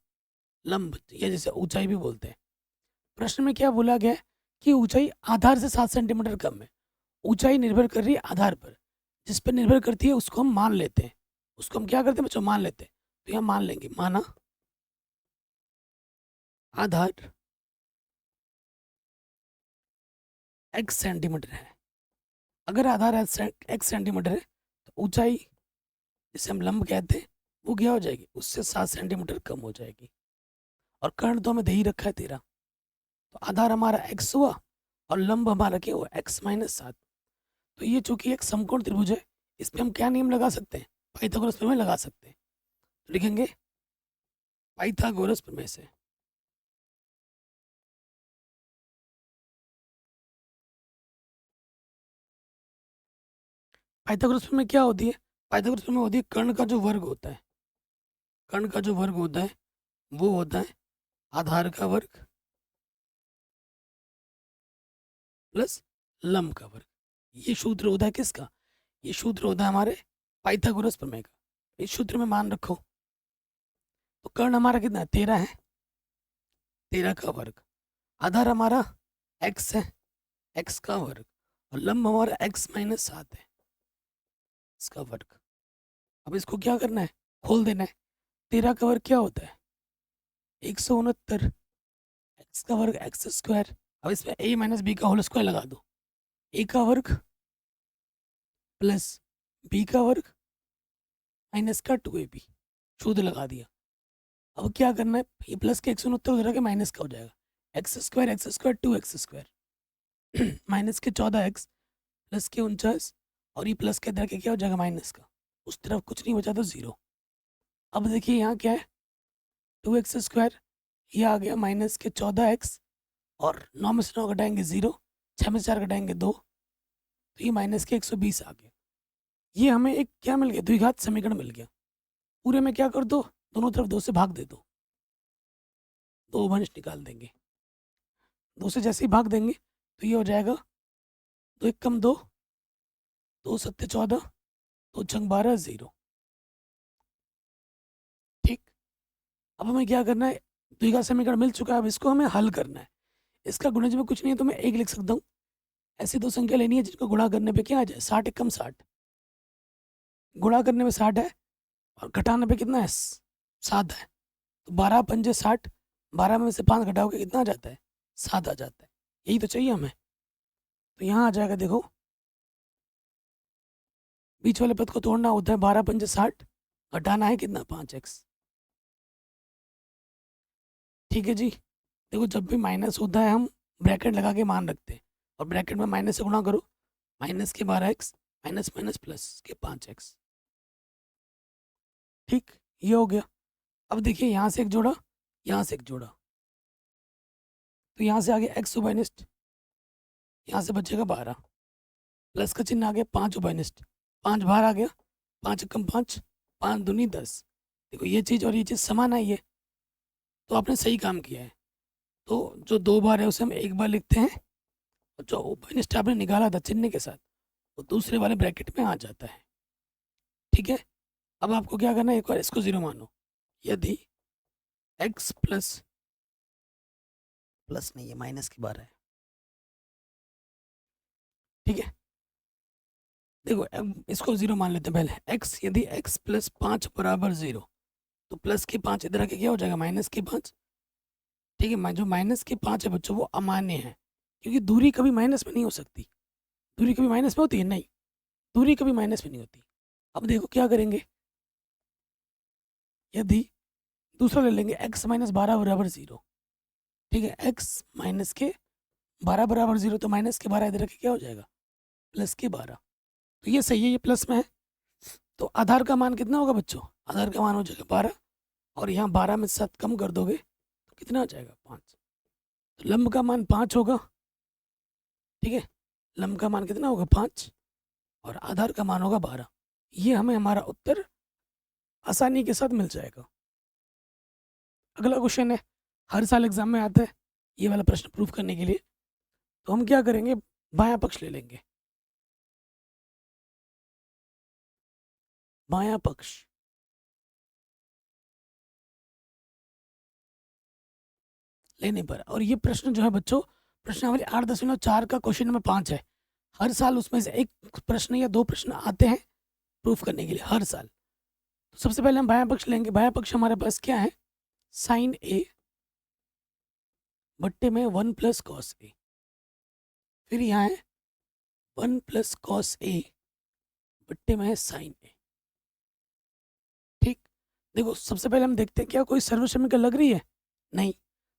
लंब, या जैसे ऊंचाई भी बोलते हैं। प्रश्न में क्या बोला गया है कि ऊंचाई आधार से 7 सेंटीमीटर कम है। ऊंचाई निर्भर कर रही है आधार पर, जिस पर निर्भर करती है उसको हम मान लेते हैं, उसको हम क्या करते हैं बच्चों, मान लेते हैं। तो यहाँ मान लेंगे, माना आधार x सेंटीमीटर है। अगर आधार x सेंटीमीटर है तो ऊंचाई जिसे हम लंब कहते हैं वो क्या हो जाएगी, उससे 7 सेंटीमीटर कम हो जाएगी। और कर्ण तो हमें दे ही रखा है 13, तो आधार हमारा x हुआ और लंब हमारा क्या हुआ, x-7। तो ये चूंकि एक समकोण त्रिभुज है, इस पे हम क्या नियम लगा सकते हैं, पाइथागोरस प्रमेय लगा सकते हैं। तो लिखेंगे पाइथागोरस प्रमेय से। पाइथागोरस प्रमेय क्या होती है, पाइथागोरस प्रमेय होती है कर्ण का जो वर्ग होता है, कर्ण का जो वर्ग होता है वो होता है आधार का वर्ग प्लस लंब का वर्ग। ये सूत्र होता है किसका, ये सूत्र होता है हमारे पाइथागोरस प्रमेय का। इस सूत्र में मान रखो, तो कर्ण हमारा कितना है, 13 है, 13 का वर्ग, आधार हमारा x है, x का वर्ग, और लंब हमारा x-7 है, इसका वर्ग। अब इसको क्या करना है, खोल देना है। 13 का वर्ग क्या होता है, 169, x का वर्ग x²। अब इसमें a माइनस बी का होल स्क्वायर लगा दो, a का वर्ग प्लस b का वर्ग माइनस का 2ab, शुद्ध लगा दिया। अब क्या करना है, ये प्लस के 169 उधर के माइनस का हो जाएगा, x² 2x² माइनस के 14x प्लस के 49, और ये प्लस के इधर के क्या हो जाएगा, माइनस का, उस तरफ कुछ नहीं बचा तो 0। अब देखिए यहाँ क्या है, 2x², ये आ गया माइनस के 14x, और 9 में से 9 घटाएंगे 0, 6 में से 4 घटाएंगे 2, तो ये माइनस के 120 आ गया। ये हमें एक क्या मिल गया, द्विघात समीकरण मिल गया। पूरे में क्या कर दो, दोनों तरफ 2 से भाग दे दो, 2 वंश निकाल देंगे। 2 से जैसे ही भाग देंगे तो ये हो जाएगा 2 1 कम 2, 2 7 14, 2 छंग 12, 0। ठीक, अब हमें क्या करना है, द्विघात समीकरण मिल चुका है, अब इसको हमें हल करना है। इसका गुणज में कुछ नहीं है तो मैं 1 लिख सकता हूँ। ऐसी दो संख्या लेनी है जिनको गुणा करने पे क्या आ जाए, 60 1 कम 60, गुणा करने में 60 है और घटाने पे कितना है, 7 है, तो 12 पंजे 60, 12 में से 5 घटाओगे कितना आ जाता है, 7 आ जाता है। यही तो चाहिए हमें, तो यहाँ आ जाएगा, देखो बीच वाले पद को तोड़ना होता है, 12 पंजे 60, घटाना है कितना, 5x। ठीक है जी, देखो जब भी माइनस होता है हम ब्रैकेट लगा के मान रखते हैं, और ब्रैकेट में माइनस से गुणा करो, माइनस के 12x माइनस माइनस प्लस के 5x। ठीक, ये हो गया। अब देखिए यहाँ से एक जोड़ा, यहाँ से एक जोड़ा, तो यहाँ से आ गया x उभयनिष्ठ, यहाँ से बचेगा 12, प्लस का चिन्ह आ गया 5 उभयनिष्ठ, 5 बाहर आ गया, 5 कम 5, 5 दूनी 10। देखो ये चीज़ और ये चीज़ समान आई है, तो आपने सही काम किया है। तो जो 2 बार है उसे हम 1 बार लिखते हैं, और जो उभयनिष्ठ आपने निकाला था चिन्ह के साथ वो दूसरे वाले ब्रैकेट में आ जाता है। ठीक है, अब आपको क्या करना है, एक बार इसको 0 मानो, यदि x प्लस, प्लस नहीं है माइनस की 12 है। ठीक है, देखो अब इसको 0 मान लेते हैं पहले, x यदि x प्लस 5 बराबर 0, तो प्लस के 5 इधर आके क्या हो जाएगा, माइनस के 5। ठीक है, जो माइनस के 5 है बच्चों वो अमान्य है, क्योंकि दूरी कभी माइनस में नहीं हो सकती। दूरी कभी माइनस में होती है, नहीं, दूरी कभी माइनस में नहीं होती। अब देखो क्या करेंगे, यदि दूसरा ले लेंगे x-12 बराबर 0। ठीक है, x माइनस के 12 बराबर 0 तो माइनस के 12 इधर रखे क्या हो जाएगा, प्लस के 12। तो ये सही है, ये प्लस में है। तो आधार का मान कितना होगा बच्चों, आधार का मान हो जाएगा 12, और यहाँ 12 में 7 कम कर दोगे तो कितना हो जाएगा 5। तो लंब का मान 5 होगा, ठीक है, लंब का मान कितना होगा 5 और आधार का मान होगा 12। ये हमें हमारा उत्तर आसानी के साथ मिल जाएगा। अगला क्वेश्चन है, हर साल एग्जाम में आता है ये वाला प्रश्न प्रूफ करने के लिए। तो हम क्या करेंगे, बायां पक्ष ले लेंगे, बायां पक्ष लेने पर, और ये प्रश्न जो है बच्चों प्रश्नावली 8.4 का क्वेश्चन नंबर 5 है। हर साल उसमें से एक प्रश्न या दो प्रश्न आते हैं प्रूफ करने के लिए हर साल। तो सबसे पहले हम बायां पक्ष लेंगे। बायां पक्ष हमारे पास क्या है, साइन ए बट्टे में 1 प्लस कॉस ए, फिर यहाँ है 1 प्लस कॉस ए बट्टे में है साइन ए। ठीक, देखो सबसे पहले हम देखते हैं क्या कोई सर्वसमीकरण लग रही है, नहीं,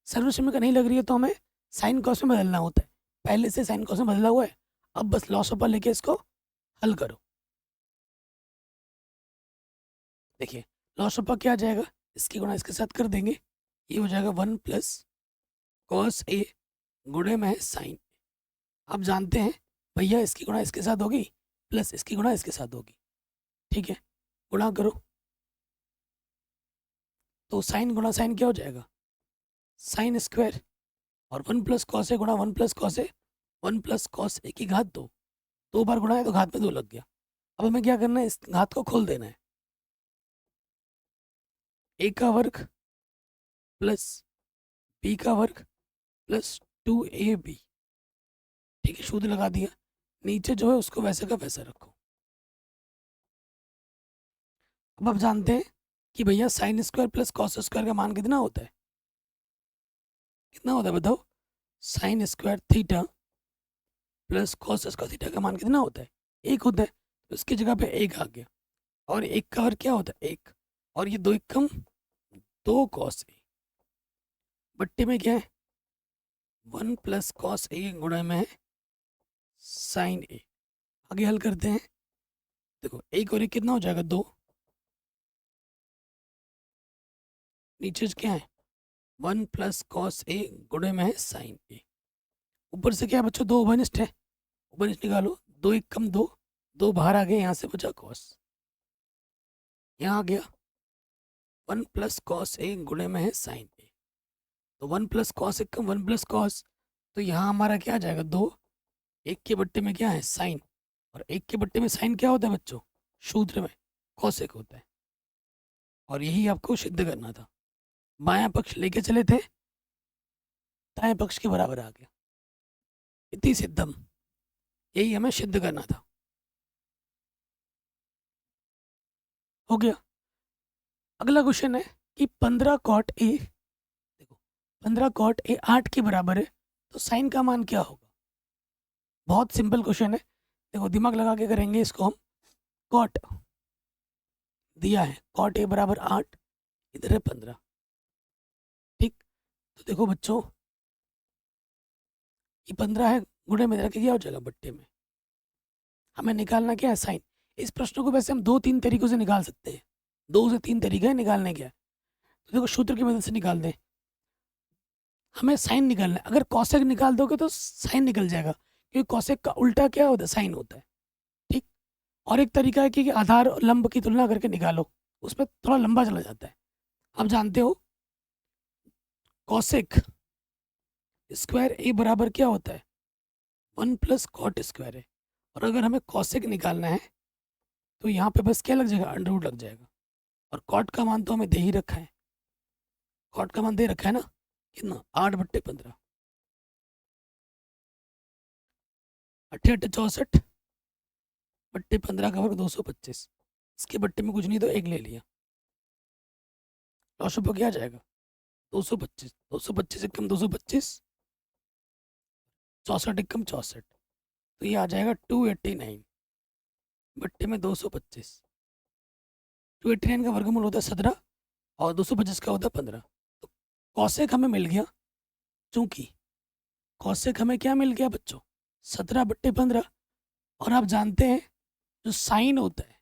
सर्वसमीकरण नहीं लग रही है तो हमें साइन कॉस में बदलना होता है। पहले से साइन कॉस में बदला हुआ है, अब बस लॉस ऑफ लेके इसको हल करो। देखिए लॉस ऑफ क्या आ जाएगा, इसकी गुणा इसके साथ कर देंगे, ये हो जाएगा 1 प्लस कॉस ए गुणे में साइन। आप जानते हैं भैया इसकी गुणा इसके साथ होगी प्लस इसकी गुणा इसके साथ होगी, ठीक है, गुणा करो तो साइन गुणा साइन क्या हो जाएगा, साइन स्क्वायर, और 1 प्लस कॉस ए गुणा 1 plus cos A, 1 plus cos A की घात 2, 2 बार गुणा है तो घात में 2 लग गया। अब हमें क्या करना है, इस घात को खोल देना है, ए का वर्ग प्लस बी का वर्ग प्लस 2ab, ठीक है, शुद्ध लगा दिया, नीचे जो है उसको वैसे का वैसा रखो। अब आप जानते हैं कि भैया sine square plus cos square का मान कितना होता है, कितना होता है बताओ, sine square theta plus cos square theta का मान कितना होता है, 1 होता है, तो इसकी जगह पे 1 आ गया, और 1 का वर्ग क्या होता है 1, और ये 2 एकम 2 कॉस ए बट्टे में क्या है 1 प्लस कॉस ए गुणा में साइन ए। आगे हल करते हैं, देखो 1 और 1 कितना हो जाएगा 2, नीचे क्या है 1 प्लस कॉस ए गुणे में है साइन ए, ऊपर से क्या है बच्चों 2 उभयनिष्ठ है, उभयनिष्ठ निकालो, 2 1 कम 2, 2 बाहर आ गए, यहाँ से बचा कॉस, यहाँ आ गया 1 प्लस कॉस ए गुणे में है साइन ए, तो 1 प्लस कॉस 1 कम 1 प्लस कॉस, तो यहाँ हमारा क्या आ जाएगा 2, 1 के बट्टे में क्या है साइन, और 1 के बट्टे में साइन क्या होता है बच्चों, सूत्र में कॉसेक होता है, और यही आपको सिद्ध करना था। बायां पक्ष लेके चले थे, दाएं पक्ष के बराबर आ गया, इति सिद्धम, यही हमें सिद्ध करना था, हो गया। अगला क्वेश्चन है कि 15 कॉट ए, देखो 15 कॉट ए 8 के बराबर है, तो साइन का मान क्या होगा। बहुत सिंपल क्वेश्चन है, देखो दिमाग लगा के करेंगे इसको हम। कॉट दिया है, कॉट ए बराबर 8, इधर है 15, ठीक, तो देखो बच्चों ये 15 है, गुणे में रखे क्या हो जाएगा बट्टे में, हमें निकालना क्या है साइन। इस प्रश्न को वैसे हम 2-3 तरीकों से निकाल सकते हैं, 2 से 3 तरीके हैं निकालने के, तो देखो सूत्र की मदद से निकाल दें। हमें साइन निकालना है, अगर कॉसेक निकाल दोगे तो साइन निकल जाएगा, क्योंकि कॉसेक का उल्टा क्या होता है साइन होता है, ठीक। और एक तरीका है कि आधार और लंब की तुलना करके निकालो, उसमें थोड़ा लंबा चला जाता है। आप जानते हो कॉसेक स्क्वायर ए बराबर क्या होता है 1 प्लस कॉट स्क्वायर है, और अगर हमें कॉसेक निकालना है तो यहाँ पे बस क्या लग जाएगा अंडर रूट लग जाएगा, और कॉट का मान तो हमें दे ही रखा है, कॉट का मान दे रखा है ना, कितना 8/15, 8×8 = 64 बट्टे 15 का वर्ग 225, इसके बट्टे में कुछ नहीं तो 1 ले लिया, लॉस ऑफ क्या आ जाएगा 225, 225 एकम 225, 64 एकम 64, तो ये आ जाएगा 289 बट्टे में 225। 289 का वर्गमूल होता है 17 और 225 का होता है 15, तो कॉसेक हमें मिल गया, चूंकि कौशिक हमें क्या मिल गया बच्चों, 17/15। और आप जानते हैं जो साइन होता है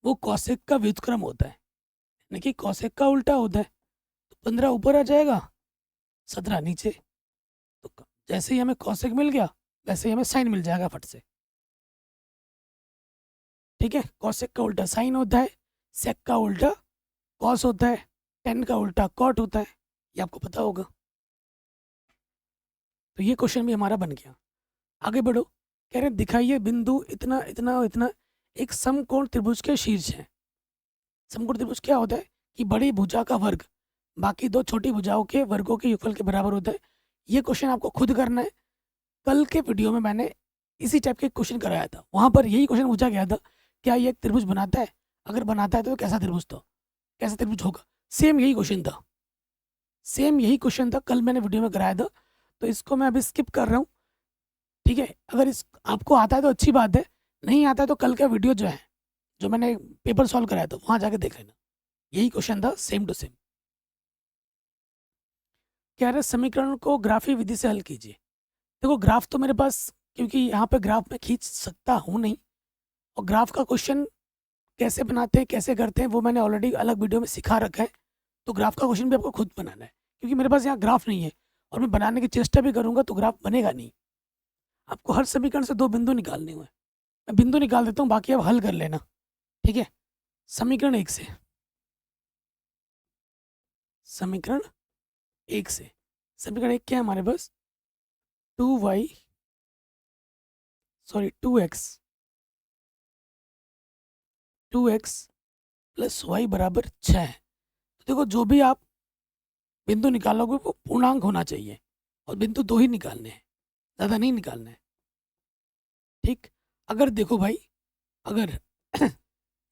वो कौशिक का व्युत्क्रम होता है, यानी कि कौशिक का उल्टा होता है। तो 15 ऊपर आ जाएगा, 17 नीचे। तो जैसे ही हमें कौशिक मिल गया वैसे ही हमें साइन मिल जाएगा फट से। ठीक है, कौशिक का उल्टा साइन होता है, सेक का उल्टा कॉस होता है, टेन का उल्टा कॉट होता है, ये आपको पता होगा। तो ये क्वेश्चन भी हमारा बन गया। आगे बढ़ो, कह रहे दिखाइए बिंदु इतना इतना और इतना एक समकोण त्रिभुज के शीर्ष है। समकोण त्रिभुज क्या होता है कि बड़ी भुजा का वर्ग बाकी दो छोटी भुजाओं के वर्गों के युगफल के बराबर होता है। ये क्वेश्चन आपको खुद करना है। कल के वीडियो में मैंने इसी टाइप के क्वेश्चन कराया था, वहां पर यही क्वेश्चन पूछा गया था, क्या ये एक त्रिभुज बनाता है, अगर बनाता है तो कैसा त्रिभुज था, कैसा त्रिभुज होगा। सेम यही क्वेश्चन था, सेम यही क्वेश्चन था, कल मैंने वीडियो में कराया था। तो इसको मैं अभी स्किप कर रहा हूँ। ठीक है, अगर इस आपको आता है तो अच्छी बात है, नहीं आता है तो कल का वीडियो जो है, जो मैंने पेपर सॉल्व कराया था, वहां जाके देख लेना, यही क्वेश्चन था सेम टू सेम। कह रहे समीकरण को ग्राफी विधि से हल कीजिए। देखो ग्राफ तो मेरे पास, क्योंकि यहाँ पे ग्राफ में खींच सकता हूँ नहीं, और ग्राफ का क्वेश्चन कैसे बनाते हैं कैसे करते हैं वो मैंने ऑलरेडी अलग वीडियो में सिखा रखा है। तो ग्राफ का क्वेश्चन भी आपको खुद बनाना है, क्योंकि मेरे पास यहाँ ग्राफ नहीं है और मैं बनाने की चेष्टा भी करूँगा तो ग्राफ बनेगा नहीं। आपको हर समीकरण से दो बिंदु निकालने हुए, मैं बिंदु निकाल देता हूँ, बाकी आप हल कर लेना। ठीक है, समीकरण एक से, समीकरण एक से, समीकरण एक क्या है हमारे पास, 2x प्लस y बराबर 6 है। तो देखो जो भी आप बिंदु निकालोगे वो पूर्णांक होना चाहिए, और बिंदु दो ही निकालने हैं, ज़्यादा नहीं निकालना है। ठीक, अगर देखो भाई, अगर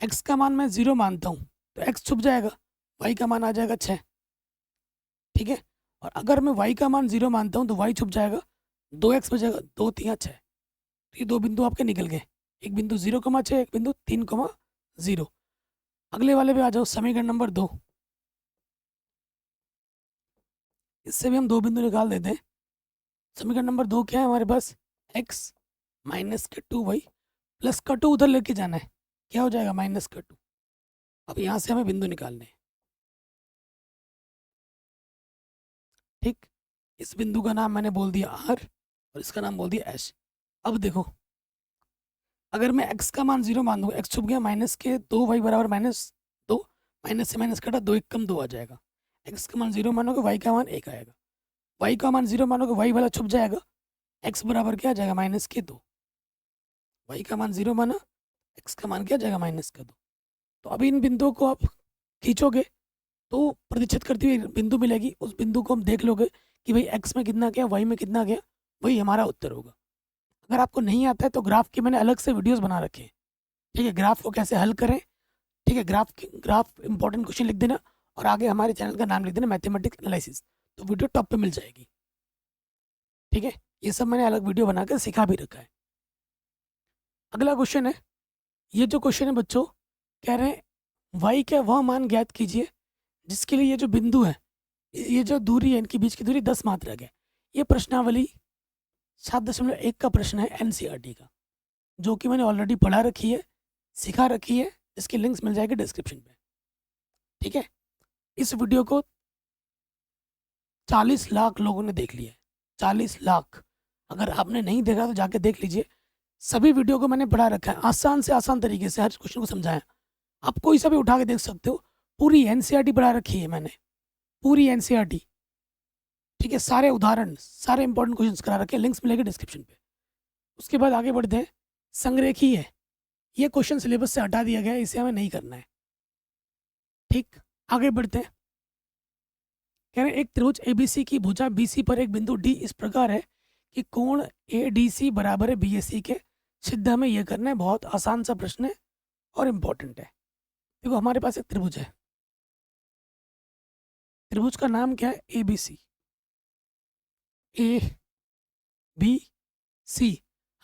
x का मान मैं 0 मानता हूँ तो x छुप जाएगा, y का मान आ जाएगा 6। ठीक है, और अगर मैं y का मान 0 मानता हूँ तो y छुप जाएगा, 2x बचेगा, 2 3 6। ये दो बिंदु आपके निकल गए, एक बिंदु 0,6, एक बिंदु 3,0। अगले वाले पे आ जाओ, समीकरण नंबर 2। इससे भी हम दो बिंदु निकाल देते हैं। समीकरण नंबर 2 क्या है हमारे पास, x माइनस का 2y प्लस का 2 उधर लेके जाना है, क्या हो जाएगा माइनस का 2। अब यहाँ से हमें बिंदु निकालने हैं। ठीक, इस बिंदु का नाम मैंने बोल दिया r और इसका नाम बोल दिया h। अब देखो, अगर मैं x का मान 0 मान दूंगा, x छुप गया, माइनस के 2y बराबर -2, माइनस से माइनस कटा 2 1 कम 2 आ जाएगा। x का मान 0 मानोगे y का मान 1 आएगा, y का मान 0 मानोगे y वाला छुप जाएगा, x बराबर क्या आ जाएगा माइनस के 2। y का मान 0 माना, x का मान क्या आ जाएगा माइनस का 2। तो अभी इन बिंदुओं को आप खींचोगे तो प्रतिच्छेद करती हुई बिंदु मिलेगी, उस बिंदु को हम देख लोगे कि भाई x में कितना गया, y में कितना गया, वही हमारा उत्तर होगा। अगर आपको नहीं आता है तो ग्राफ के मैंने अलग से वीडियोस बना रखे हैं। ठीक है, ग्राफ को कैसे हल करें। ठीक है, ग्राफ इंपॉर्टेंट क्वेश्चन लिख देना और आगे हमारे चैनल का नाम लिख देना मैथमेटिक्स एनालिसिस, तो वीडियो टॉप पे मिल जाएगी। ठीक है, ये सब मैंने अलग वीडियो बनाकर सिखा भी रखा है। अगला क्वेश्चन है, ये जो क्वेश्चन है बच्चों, कह रहे हैं y का वह मान ज्ञात कीजिए जिसके लिए ये जो बिंदु है, ये जो दूरी है, इनके बीच की दूरी 10 मात्रक है। ये प्रश्नावली 7.1 का प्रश्न है NCERT का, जो कि मैंने ऑलरेडी पढ़ा रखी है, सिखा रखी है, इसकी लिंक्स मिल जाएगी डिस्क्रिप्शन पे। ठीक है, इस वीडियो को 40 लाख लोगों ने देख लिया है, 40 लाख। अगर आपने नहीं देखा तो जाके देख लीजिए, सभी वीडियो को मैंने पढ़ा रखा है, आसान से आसान तरीके से हर क्वेश्चन को समझाया। आप कोई सा भी उठा के देख सकते हो, पूरी NCERT पढ़ा रखी है मैंने, पूरी NCERT। ठीक है, सारे उदाहरण, सारे इंपॉर्टेंट क्वेश्चंस करा रखे हैं, लिंक्स मिलेंगे डिस्क्रिप्शन पे। उसके बाद आगे बढ़ते हैं, संरेखी है, ये क्वेश्चन सिलेबस से हटा दिया गया है, इसे हमें नहीं करना है। ठीक, आगे बढ़ते हैं। कह रहे हैं एक त्रिभुज ABC की भुजा BC पर एक बिंदु D इस प्रकार है कि कोण ADC बराबर है BAC के। सिद्ध हमें यह करना है, बहुत आसान सा प्रश्न है और इम्पोर्टेंट है। देखो हमारे पास एक त्रिभुज है, त्रिभुज का नाम क्या है ABC, ABC।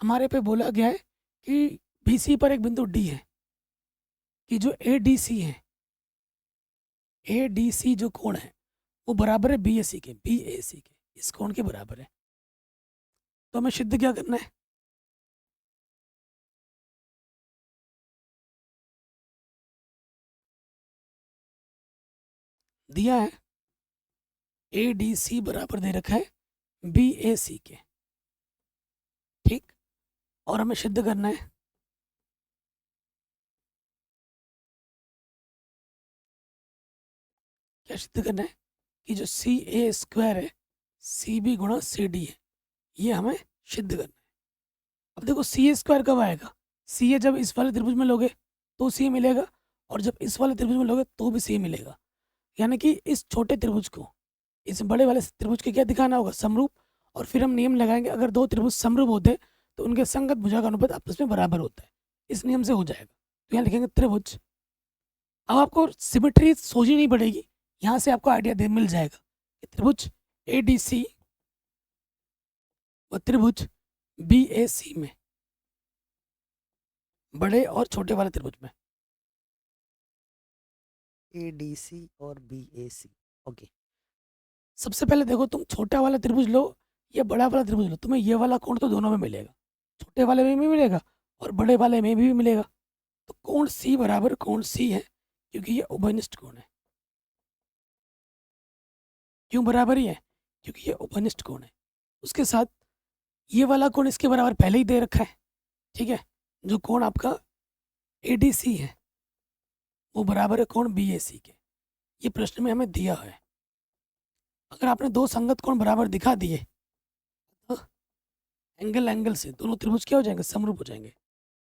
हमारे पे बोला गया है कि BC पर एक बिंदु D है, कि जो ADC है, ADC जो कोण है वो बराबर है BAC के, इस कोण के बराबर है। तो हमें सिद्ध क्या करना है, दिया है ए डी सी बराबर दे रखा है बी ए सी के, ठीक। और हमें सिद्ध करना है क्या, सिद्ध करना है कि जो सी ए स्क्वायर है सी बी गुणा सी डी है, ये हमें सिद्ध करना है। अब देखो सी ए स्क्वायर कब आएगा, सी ए जब इस वाले त्रिभुज में लोगे तो सी ए मिलेगा, और जब इस वाले त्रिभुज में लोगे तो भी सी ए मिलेगा। यानी कि इस छोटे त्रिभुज को इस बड़े वाले त्रिभुज के क्या दिखाना होगा, समरूप। और फिर हम नियम लगाएंगे, अगर दो त्रिभुज समरूप होते हैं तो उनके संगत भुजा का अनुपात आपस में बराबर होता है, इस नियम से हो जाएगा। तो यहाँ लिखेंगे त्रिभुज। अब आपको सिमेट्री सोचनी नहीं पड़ेगी, यहाँ से आपको आइडिया दे मिल जाएगा कि त्रिभुज ए डी सी व त्रिभुज बी ए सी में, बड़े और छोटे वाले त्रिभुज में, ए डी सी और बी ए सी। ओके, सबसे पहले देखो तुम छोटा वाला त्रिभुज लो या बड़ा वाला त्रिभुज लो, तुम्हें ये वाला कोण तो दोनों में मिलेगा, छोटे वाले में भी मिलेगा और बड़े वाले में भी मिलेगा। तो कोण सी बराबर कोण सी है, क्योंकि ये उभयनिष्ठ कोण है। क्यों बराबर ही है, क्योंकि ये उभयनिष्ठ कोण है। उसके साथ ये वाला कोण इसके बराबर पहले ही दे रखा है, ठीक है। जो कोण आपका ए डी सी है वो बराबर है कोण बी ए सी के, ये प्रश्न में हमें दिया है। अगर आपने दो संगत कोण बराबर दिखा दिए तो एंगल एंगल से दोनों त्रिभुज क्या हो जाएंगे, समरूप हो जाएंगे।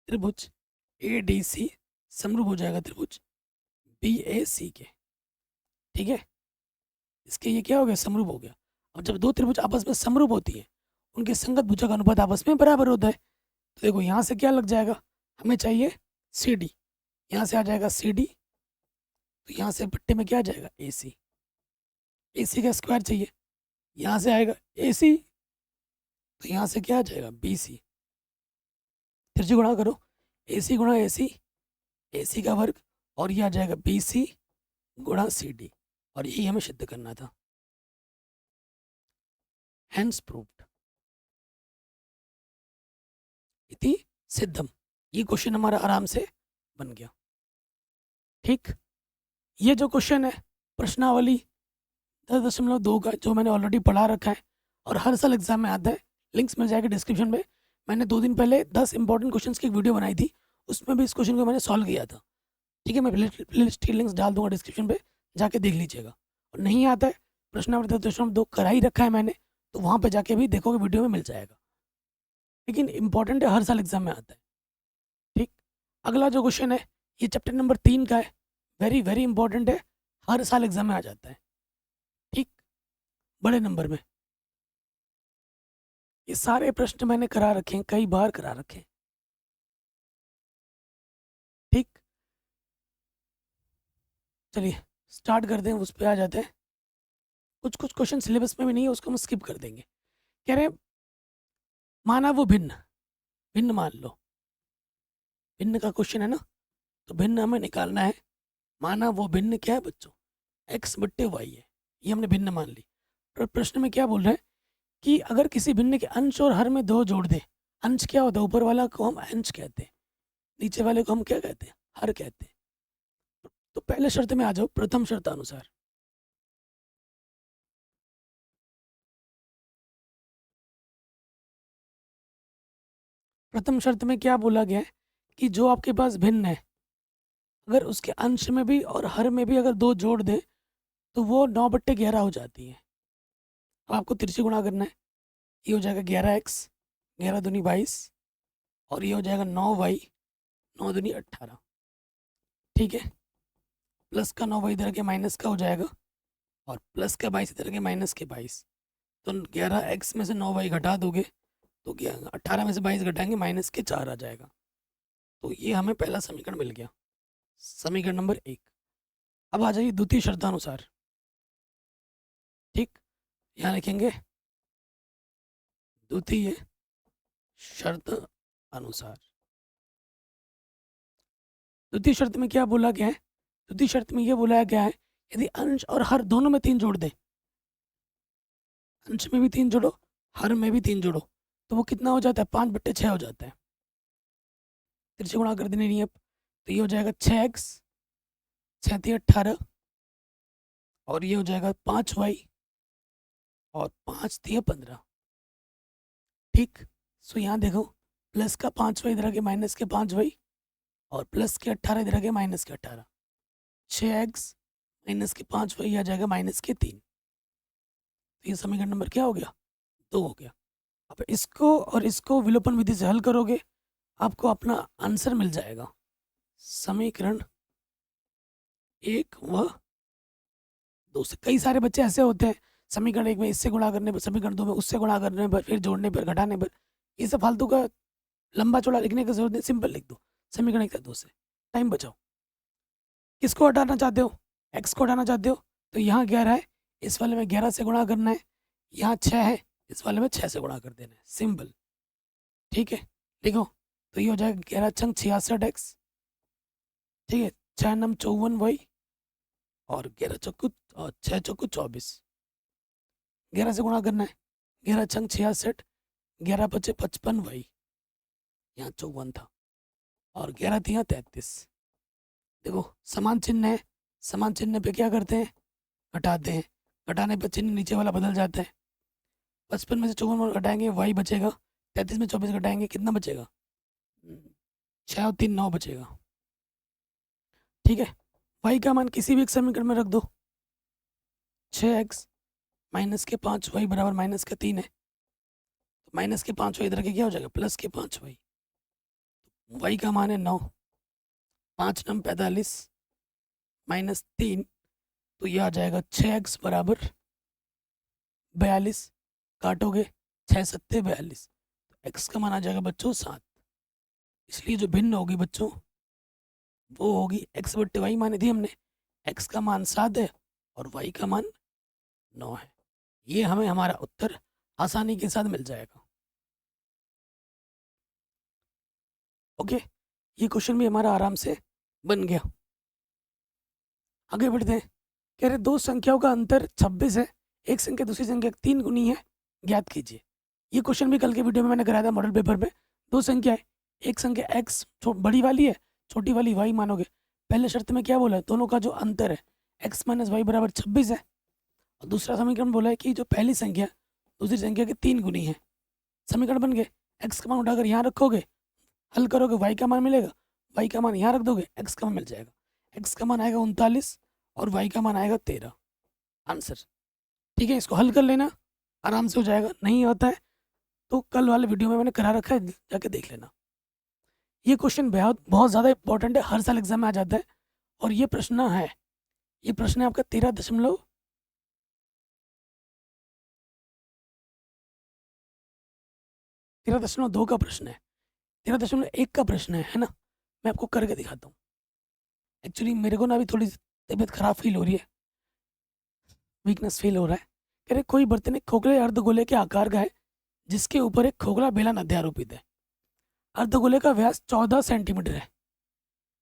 त्रिभुज ए डी सी समरूप हो जाएगा त्रिभुज बी ए सी के, ठीक है। इसके ये क्या हो गया, समरूप हो गया। अब जब दो त्रिभुज आपस में समरूप होती है उनके संगत भुजा का अनुपात आपस में बराबर होता है। तो देखो यहाँ से क्या लग जाएगा, हमें चाहिए सी डी, यहाँ से आ जाएगा सी डी, तो यहाँ से पट्टे में क्या आ जाएगा ए सी, ए सी का स्क्वायर चाहिए, यहाँ से आएगा ए सी, तो यहाँ से क्या आ जाएगा बी सी, त्रिज्य गुणा करो, ए सी गुणा ए सी का वर्ग, और ये आ जाएगा बी सी गुणा सी डी, और यही हमें सिद्ध करना था। हैंस प्रूव्ड इति सिद्धम, ये क्वेश्चन हमारा आराम से बन गया, ठीक। ये जो क्वेश्चन है प्रश्नावली 10.2 का, जो मैंने ऑलरेडी पढ़ा रखा है और हर साल एग्जाम में आता है, लिंक्स मिल जाएगा डिस्क्रिप्शन में। मैंने 2 दिन पहले 10 इंपॉर्टेंट क्वेश्चंस की एक वीडियो बनाई थी, उसमें भी इस क्वेश्चन को मैंने सॉल्व किया था, ठीक है। मैं प्लेलिस्ट की लिंक्स डाल दूंगा डिस्क्रिप्शन पे, जाके देख लीजिएगा। और नहीं आता है प्रश्नावली 10.2 करा ही रखा है मैंने, तो वहाँ पर जाके भी देखोगे वीडियो में मिल जाएगा, लेकिन इंपॉर्टेंट है, हर साल एग्जाम में आता है, ठीक। अगला जो क्वेश्चन है ये चैप्टर नंबर 3 का है, वेरी वेरी इंपॉर्टेंट है, हर साल एग्जाम में आ जाता है, ठीक, बड़े नंबर में। ये सारे प्रश्न मैंने करा रखे हैं, कई बार करा रखे हैं, ठीक। चलिए स्टार्ट करते हैं, उस पर आ जाते हैं। कुछ कुछ क्वेश्चन सिलेबस में भी नहीं है, उसको हम स्किप कर देंगे। कह रहे माना वो भिन्न, भिन्न मान लो, भिन्न का क्वेश्चन है ना, तो भिन्न हमें निकालना है। माना वो भिन्न क्या है बच्चों, x बट्टे वाई है, ये हमने भिन्न मान ली। और प्रश्न में क्या बोल रहे हैं कि अगर किसी भिन्न के अंश और हर में 2 जोड़ दे, अंश क्या होता है, ऊपर वाला को हम अंश कहते हैं, नीचे वाले को हम क्या कहते हैं, हर कहते हैं। तो पहले शर्त में आ जाओ, प्रथम शर्त अनुसार। प्रथम शर्त में क्या बोला गया है कि जो आपके पास भिन्न है, अगर उसके अंश में भी और हर में भी अगर 2 जोड़ दे तो वो 9/11 हो जाती है। अब आपको तिरछी गुणा करना है, ये हो जाएगा 11x, 11 दूनी 22, और ये हो जाएगा 9y, 9 दूनी 18, ठीक है। प्लस का 9y इधर के माइनस का हो जाएगा, और प्लस का 22 इधर के माइनस के 22। तो 11x में से 9y घटा दोगे तो क्या, 18 में से 22 घटाएंगे माइनस के 4 आ जाएगा। तो ये हमें पहला समीकरण मिल गया, समीकरण नंबर 1। अब आ जाइए द्वितीय शर्तानुसार, ठीक। यहाँ लिखेंगे द्वितीय शर्त अनुसार। द्वितीय शर्त में क्या बोला गया है, द्वितीय शर्त में ये बोला गया है यदि अंश और हर दोनों में 3 जोड़ दे, अंश में भी 3 जोड़ो, हर में भी 3 जोड़ो, तो वो कितना हो जाता है, 5/6 हो जाता है। तिरछे गुणा कर देने नहीं है अब, तो ये हो जाएगा 6x, 6×3 = 18, और ये हो जाएगा 5y, और 5×3 = 15। ठीक। सो यहाँ देखो, प्लस का 5y इधर आके माइनस के 5y, और प्लस के 18 इधर आके माइनस के 18। 6x माइनस के 5y आ जाएगा -3। तो ये समीकरण नंबर क्या हो गया, 2 हो गया। अब इसको और इसको विलोपन विधि से हल करोगे, आपको अपना आंसर मिल जाएगा। समीकरण 1 व 2 से। कई सारे बच्चे ऐसे होते हैं, समीकरण 1 में इससे गुणा करने पर, समीकरण 2 में उससे गुणा करने पर, फिर जोड़ने पर, घटाने पर, ये सब फालतू का लंबा चौड़ा लिखने की जरूरत नहीं, सिंपल लिख दो समीकरण 1 से 2 से, टाइम बचाओ। किसको हटाना चाहते हो, x को हटाना चाहते हो, तो यहाँ 11 है, इस वाले में 11 से गुणा करना है, यहाँ 6 है, इस वाले में 6 से गुणा कर देना है, सिंपल। ठीक है, लिखो। तो ये हो जाएगा 11×6 = 66x, ठीक है, 6×9 = 54y, और 6×4 = 24। 11 से गुणा करना है, 11×6 = 66, 11×5 = 55y, यहाँ 54 था, और 11×3 = 33। देखो समान चिन्ह है, समान चिन्ह पे क्या करते हैं, घटाते हैं, घटाने पर चिन्ह नीचे वाला बदल जाता है। 55 में से 54 घटाएंगे, y बचेगा। 33 में 24 घटाएंगे, कितना बचेगा, 6 और 3 9 बचेगा। ठीक है, y का मान किसी भी एक समीकरण में रख दो। 6x माइनस के 5y बराबर माइनस के 3 है, तो माइनस के 5y इधर के क्या हो जाएगा, प्लस के 5y। y का मान है 9, 5×9 = 45, -3, तो ये आ जाएगा 6x बराबर 42। काटोगे 6×7 = 42, तो x का मान आ जाएगा बच्चों 7। इसलिए जो भिन्न होगी बच्चों, वो होगी x/y मानी थी हमने, x का मान 7 है और y का मान 9 है। ये हमें हमारा उत्तर आसानी के साथ मिल जाएगा। ओके, ये क्वेश्चन भी हमारा आराम से बन गया। आगे बढ़ते हैं। कह रहे दो संख्याओं का अंतर 26 है, एक संख्या दूसरी संख्या 3 गुनी है, ज्ञात कीजिए। ये क्वेश्चन भी कल के वीडियो में मैंने कराया था मॉडल पेपर में। दो संख्या है, एक संख्या x बड़ी वाली है, छोटी वाली y मानोगे। पहले शर्त में क्या बोला है, दोनों का जो अंतर है x - y = 26 है, और दूसरा समीकरण बोला है कि जो पहली संख्या दूसरी संख्या के 3 गुनी है। समीकरण बन गए, x का मान उठाकर यहाँ रखोगे, हल करोगे, y का मान मिलेगा, y का मान यहाँ रख दोगे, x का मान मिल जाएगा। x का मान आएगा 39 और y का मान आएगा 13, आंसर। ठीक है, इसको हल कर लेना, आराम से हो जाएगा। नहीं होता है तो कल वाले वीडियो में मैंने करा रखा है, जाके देख लेना। ये क्वेश्चन बहुत ज़्यादा इंपॉर्टेंट है, हर साल एग्जाम में आ जाता है। और ये प्रश्न है, ये प्रश्न है आपका 13.2 का प्रश्न है, 13.1 का प्रश्न है ना। मैं आपको करके दिखाता हूँ। एक्चुअली मेरे को ना अभी थोड़ी तबीयत खराब फील हो रही है, वीकनेस फील हो रहा है। कह रहे कोई बर्तन एक खोखले अर्धगोले के आकार का है, जिसके ऊपर एक खोखला बेलन अध्यारोपित है। अर्धगोले का व्यास 14 सेंटीमीटर है।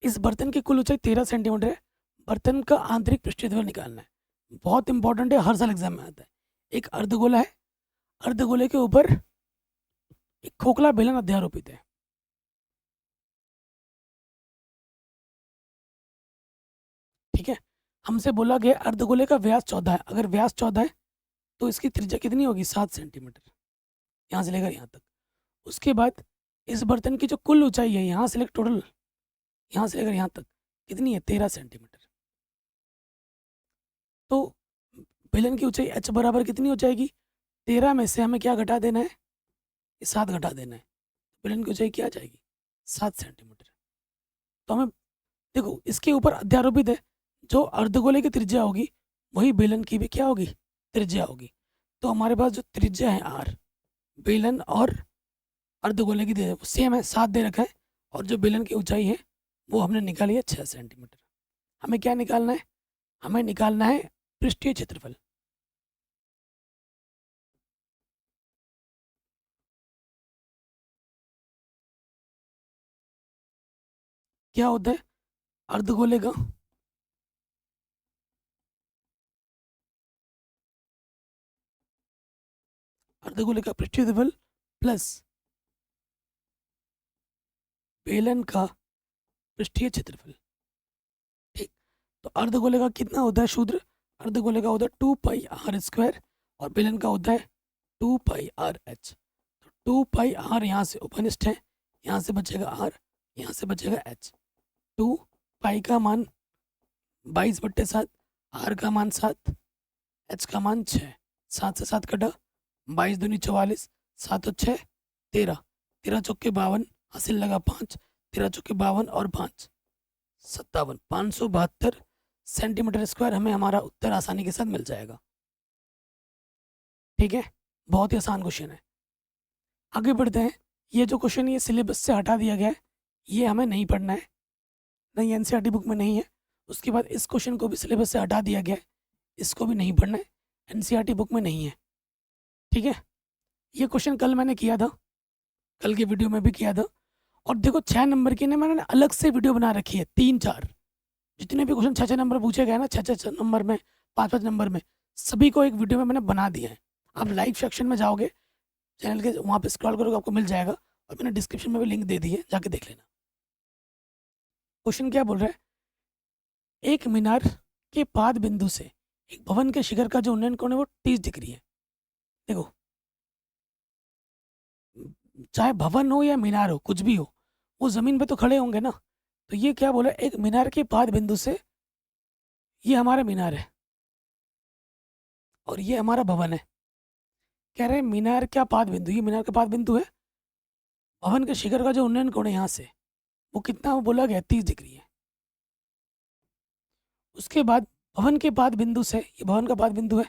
इस बर्तन की कुल ऊंचाई 13 सेंटीमीटर है। बर्तन का आंतरिक पृष्ठीय निकालना है। बहुत इंपॉर्टेंट है, हर साल एग्जाम में आता है। एक अर्धगोला है, अर्धगोले के ऊपर एक खोखला बेलन अध्यारोपित है। ठीक है, हमसे बोला गया अर्धगोले का व्यास 14 है। अगर व्यास 14 है तो इसकी त्रिज्या कितनी होगी, 7 सेंटीमीटर, यहाँ से लेकर यहाँ तक। उसके बाद इस बर्तन की जो कुल ऊंचाई है, यहाँ से लेकर टोटल यहाँ से लेकर यहाँ तक कितनी है, 13 सेंटीमीटर। तो बेलन की ऊंचाई h बराबर कितनी हो जाएगी, 13 में से हमें क्या घटा देना है, 7 घटा देना है। बेलन की ऊंचाई क्या आ जाएगी, 7 सेंटीमीटर। तो हमें देखो, इसके ऊपर अध्यारोपित है, जो अर्धगोले की त्रिज्या होगी वही बेलन की भी क्या होगी, त्रिज्या होगी। तो हमारे पास जो त्रिज्या है r, बेलन और अर्धगोले की सेम है, 7 दे रखा है, और जो बेलन की ऊंचाई है वो हमने निकाली है 6 सेंटीमीटर। हमें क्या निकालना है, हमें निकालना है पृष्ठीय क्षेत्रफल। क्या होता है अर्धगोले का, अर्धगोले का पृष्ठीय क्षेत्रफल प्लस बेलन का पृष्ठीय क्षेत्रफल। ठीक, तो अर्धगोले का कितना होता है शूद्र? अर्धगोले का होता है 2πr² और बेलन का होता है 2πrh। तो 2πr यहाँ से उपनिष्ठ है, यहाँ से बचेगा r, यहाँ से बचेगा h। 2π का मान 22/7, r का मान 7, h का मान 6। 7 से 7 कटा, 22 दूनी 44, 7 और 6 13, 13 चौके 52, हासिल लगा 5, 13 चौके 52 और 5 57, 572 सेंटीमीटर स्क्वायर हमें हमारा उत्तर आसानी के साथ मिल जाएगा। ठीक है, बहुत ही आसान क्वेश्चन है। आगे बढ़ते हैं। ये जो क्वेश्चन ये सिलेबस से हटा दिया गया है, ये हमें नहीं पढ़ना है, नहीं एनसीईआरटी बुक में नहीं है। उसके बाद इस क्वेश्चन को भी सिलेबस से हटा दिया गया है, इसको भी नहीं पढ़ना है, एनसीईआरटी बुक में नहीं है। ठीक है, ये क्वेश्चन कल मैंने किया था, कल की वीडियो में भी किया था। और देखो 6 नंबर की ना मैंने अलग से वीडियो बना रखी है, 3-4 जितने भी क्वेश्चन 6-6 नंबर पूछे गए ना, 6-6 नंबर में, 5-5 नंबर में, सभी को एक वीडियो में मैंने बना दिया है। आप लाइव सेक्शन में जाओगे चैनल के, वहाँ पे स्क्रॉल करोगे आपको मिल जाएगा, और मैंने डिस्क्रिप्शन में भी लिंक दे दी है, जाके देख लेना। क्वेश्चन क्या बोल रहा है? एक मीनार के पाद बिंदु से एक भवन के शिखर का जो उन्नयन कोण है वो 30 डिग्री है। देखो, चाहे भवन हो या मीनार हो, कुछ भी हो, वो जमीन पे तो खड़े होंगे ना। तो ये क्या बोला? एक मीनार के पाद बिंदु से, ये हमारा मीनार है और ये हमारा भवन है। कह रहे हैं मीनार क्या पाद बिंदु, ये मीनार का पाद बिंदु है, भवन के शिखर का जो उन्नयन कोण है यहाँ से वो कितना, वो बोला गया 30 डिग्री है। उसके बाद भवन के पाद बिंदु से, ये भवन का पाद बिंदु है,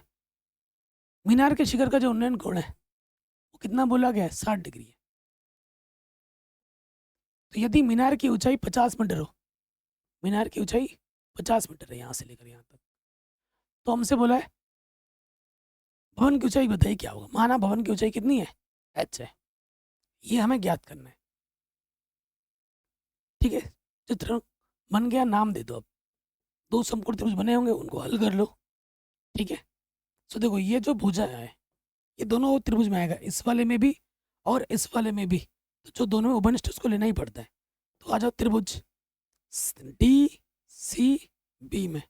मीनार के शिखर का जो उन्नयन कोण है वो कितना बोला गया है? 60 डिग्री है। तो यदि मीनार की ऊंचाई 50 मीटर हो, मीनार की ऊंचाई 50 मीटर है यहाँ से लेकर यहाँ तक, तो हमसे बोला है भवन की ऊंचाई बताइए क्या होगा। माना भवन की ऊंचाई कितनी है? h है, ये हमें ज्ञात करना है। ठीक है, चित्र बन गया, नाम दे दो। अब 2 समकोण त्रिभुज बने होंगे, उनको हल कर लो। ठीक है, तो देखो ये जो भुजा है ये दोनों त्रिभुज में आएगा, इस वाले में भी और इस वाले में भी। तो जो दोनों में उपनिष्ठ उसको लेना ही पड़ता है। तो आ जाओ त्रिभुज DCB में,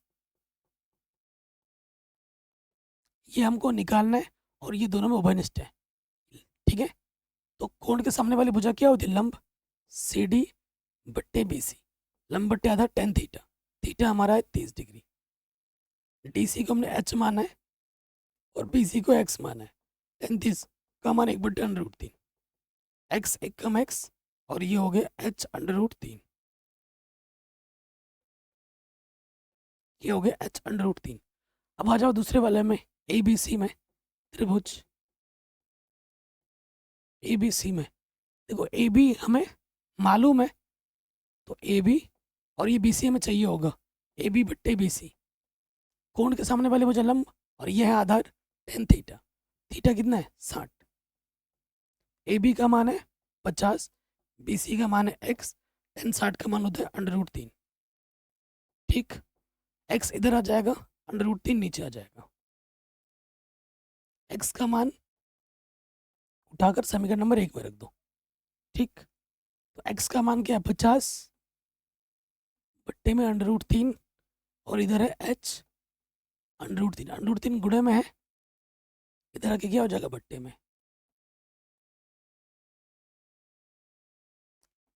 ये हमको निकालना है और ये दोनों में उभयनिष्ठ है। ठीक है, तो कोण के सामने वाली भुजा क्या होती है? लंब CD बट्टे BC, लंब बट्टे आधा tan थीटा, थीटा हमारा है 30 डिग्री। DC को हमने h माना है और BC को x माना है। tan 30 का मान 1/√3, x 1 कम x, और ये हो गया h√3, ये हो गया h√3। अब आ जाओ दूसरे वाले में, ABC में, त्रिभुज ABC में। देखो AB हमें मालूम है, तो AB और ये BC हमें चाहिए होगा, AB बट्टे BC। कोण के सामने वाले भुजा लंब और ये है आधार tan थीटा, थीटा कितना है? 60। AB का मान है 50, BC का मान है x, tan 60 का मान होता है √3। ठीक, x इधर आ जाएगा, √3 नीचे आ जाएगा। x का मान उठाकर समीकरण नंबर 1 में रख दो। ठीक, तो x का मान क्या है? 50 बट्टे में √3, और इधर है h √3 गुणे में है, इधर आके क्या हो जाएगा? बट्टे में।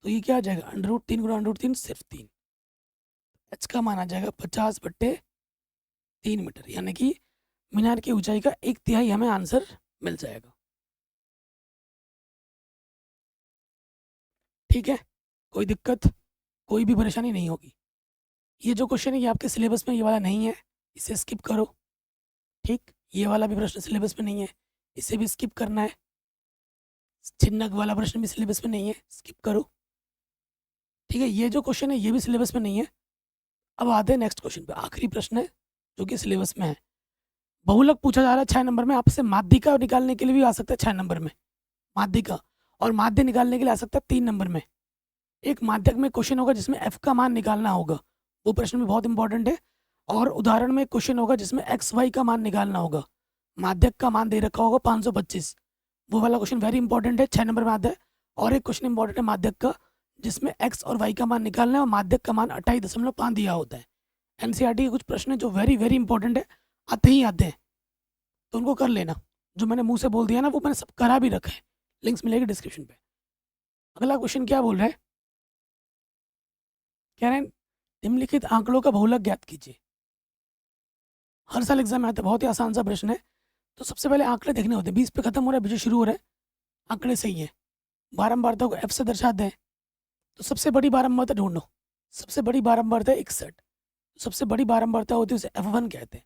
तो ये क्या आ जाएगा? √3 गुणा √3 सिर्फ 3। h का मान आ जाएगा 50 बट्टे 3 मीटर, यानी कि मीनार की ऊंचाई का 1/3 हमें आंसर मिल जाएगा। ठीक है, कोई दिक्कत, कोई भी परेशानी नहीं होगी। ये जो क्वेश्चन है ये आपके सिलेबस में ये वाला नहीं है, इसे स्किप करो। ठीक, ये वाला भी प्रश्न सिलेबस में नहीं है, इसे भी स्किप करना है। चिन्हक वाला प्रश्न भी सिलेबस में नहीं है, स्किप करो। ठीक है, ये जो क्वेश्चन है ये भी सिलेबस में नहीं है। अब आते हैं नेक्स्ट क्वेश्चन पे, आखिरी प्रश्न है जो कि सिलेबस में है। बहुलक पूछा जा रहा है 6 नंबर में, आपसे माध्यिका निकालने के लिए भी आ सकता है 6 नंबर में, माध्यिका, और माध्य निकालने के लिए आ सकता है 3 नंबर में। एक माध्यक में क्वेश्चन होगा जिसमें f का मान निकालना होगा, वो प्रश्न भी बहुत इंपॉर्टेंट है। और उदाहरण में क्वेश्चन होगा जिसमें x y का मान निकालना होगा। माध्यक का मान दे रखा होगा 525, वो वाला क्वेश्चन वेरी इंपॉर्टेंट है, 6 नंबर में आता है। और एक क्वेश्चन इंपॉर्टेंट है माध्यक का, जिसमें एक्स और वाई का मान निकालना है और माध्यक का मान 28.5 दिया होता है। एनसीईआरटी के कुछ प्रश्न है जो वेरी वेरी इंपॉर्टेंट है, आते ही आते हैं, तो उनको कर लेना। जो मैंने मुंह से बोल दिया ना वो मैंने सब करा भी रखा है, लिंक्स मिलेगी डिस्क्रिप्शन पे। अगला क्वेश्चन क्या बोल रहा है, कह रहे हैं निम्नलिखित आंकड़ों का बहुलक ज्ञात कीजिए। हर साल एग्जाम में आता है, बहुत ही आसान सा प्रश्न है। तो सबसे पहले आंकड़े देखने होते हैं, 20 पे खत्म हो रहा है, 20 शुरू हो रहा है, आंकड़े सही है, बारंबारता को एफ से दर्शाते हैं। तो सबसे बड़ी बारंबारता ढूंढो, सबसे बड़ी बारंबारता है 61, सबसे बड़ी बारंबारता होती है उसे F1 कहते हैं।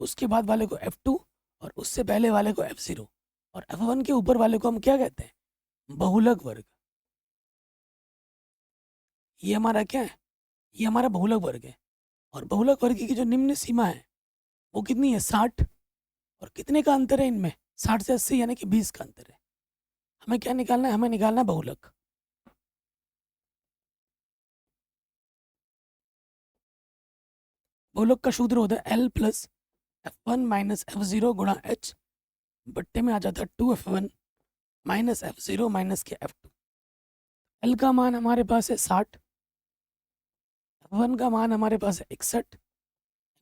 उसके बाद वाले को F2 और उससे पहले वाले को F0 और F1 के ऊपर वाले को हम क्या कहते हैं, बहुलक वर्ग। ये हमारा क्या है, ये हमारा बहुलक वर्ग है। और बहुलक वर्ग की जो निम्न सीमा है वो कितनी है, 60। और कितने का अंतर है इनमें, 60 से 80 यानी कि 20 का अंतर है। हमें क्या निकालना है, हमें निकालना है बहुलक। बहुलक का सूत्र होता है L plus F1 minus F0 गुणा H, बट्टे में आ जाता है 2F1 माइनस F0 माइनस के F2। L का मान हमारे पास है 60, F1 का मान हमारे पास है 61,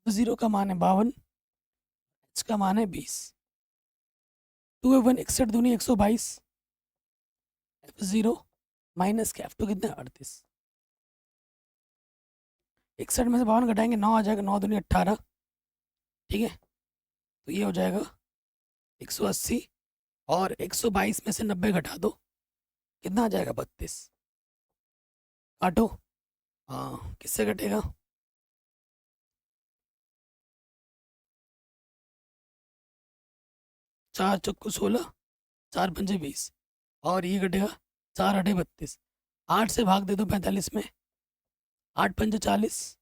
F0 का मान है 52, H का मान है 20। 2F1 61 दूनी 122, F0 माइनस के F2 कितना है 38। 61 में से 52 घटाएंगे 9 आ जाएगा, 9 दूनी 18, ठीक है। तो ये हो जाएगा 180 और 122 में से 90 घटा दो, कितना आ जाएगा 32। काटो, हाँ किससे कटेगा, चार चक्कू 16, 4 पंजे 20, और ये कटेगा 4 अठे 32। 8 से भाग दे दो 45 में, 8 पंजे 40,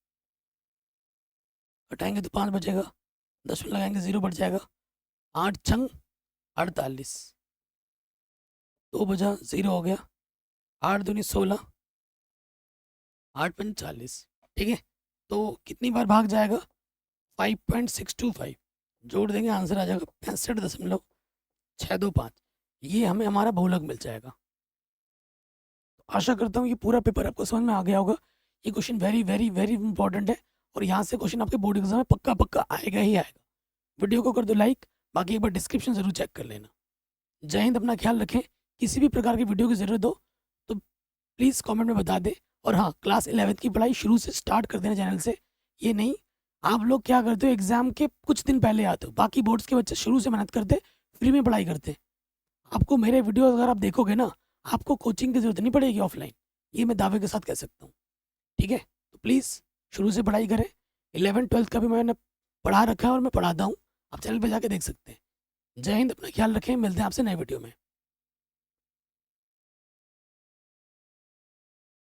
घटाएंगे तो 5 बचेगा, 10 में लगाएंगे 0 बढ़ जाएगा, 8 छंग 48, 2 बजा 0 हो गया, 8 दूनी 16, 8 पंजे 40, ठीक है। तो कितनी बार भाग जाएगा, 5.625, जोड़ देंगे आंसर आ जाएगा 65.625। ये हमें हमारा बहुलक मिल जाएगा। तो आशा करता हूँ ये पूरा पेपर आपको समझ में आ गया होगा। ये question very very very important है और यहाँ से क्वेश्चन आपके बोर्ड एग्जाम में पक्का पक्का आएगा ही आएगा। वीडियो को कर दो लाइक, बाकी एक बार डिस्क्रिप्शन जरूर चेक कर लेना। जय हिंद, अपना ख्याल रखें। किसी भी प्रकार की वीडियो की ज़रूरत हो तो प्लीज़ कमेंट में बता दें। और हाँ, क्लास 11th की पढ़ाई शुरू से स्टार्ट कर देना चैनल से। ये नहीं आप लोग क्या करते हो, एग्ज़ाम के कुछ दिन पहले आते हो, बाकी बोर्ड्स के बच्चे शुरू से मेहनत करते, फ्री में पढ़ाई करते। आपको मेरे वीडियो अगर आप देखोगे ना, आपको कोचिंग की ज़रूरत नहीं पड़ेगी ऑफलाइन, ये मैं दावे के साथ कह सकता हूँ, ठीक है। तो प्लीज़ शुरू से पढ़ाई करें। 11th-12th का भी मैंने पढ़ा रखा है और मैं पढ़ाता हूँ, आप चैनल पर जाके देख सकते हैं। जय हिंद, अपना ख्याल रखें, मिलते हैं आपसे नए वीडियो में।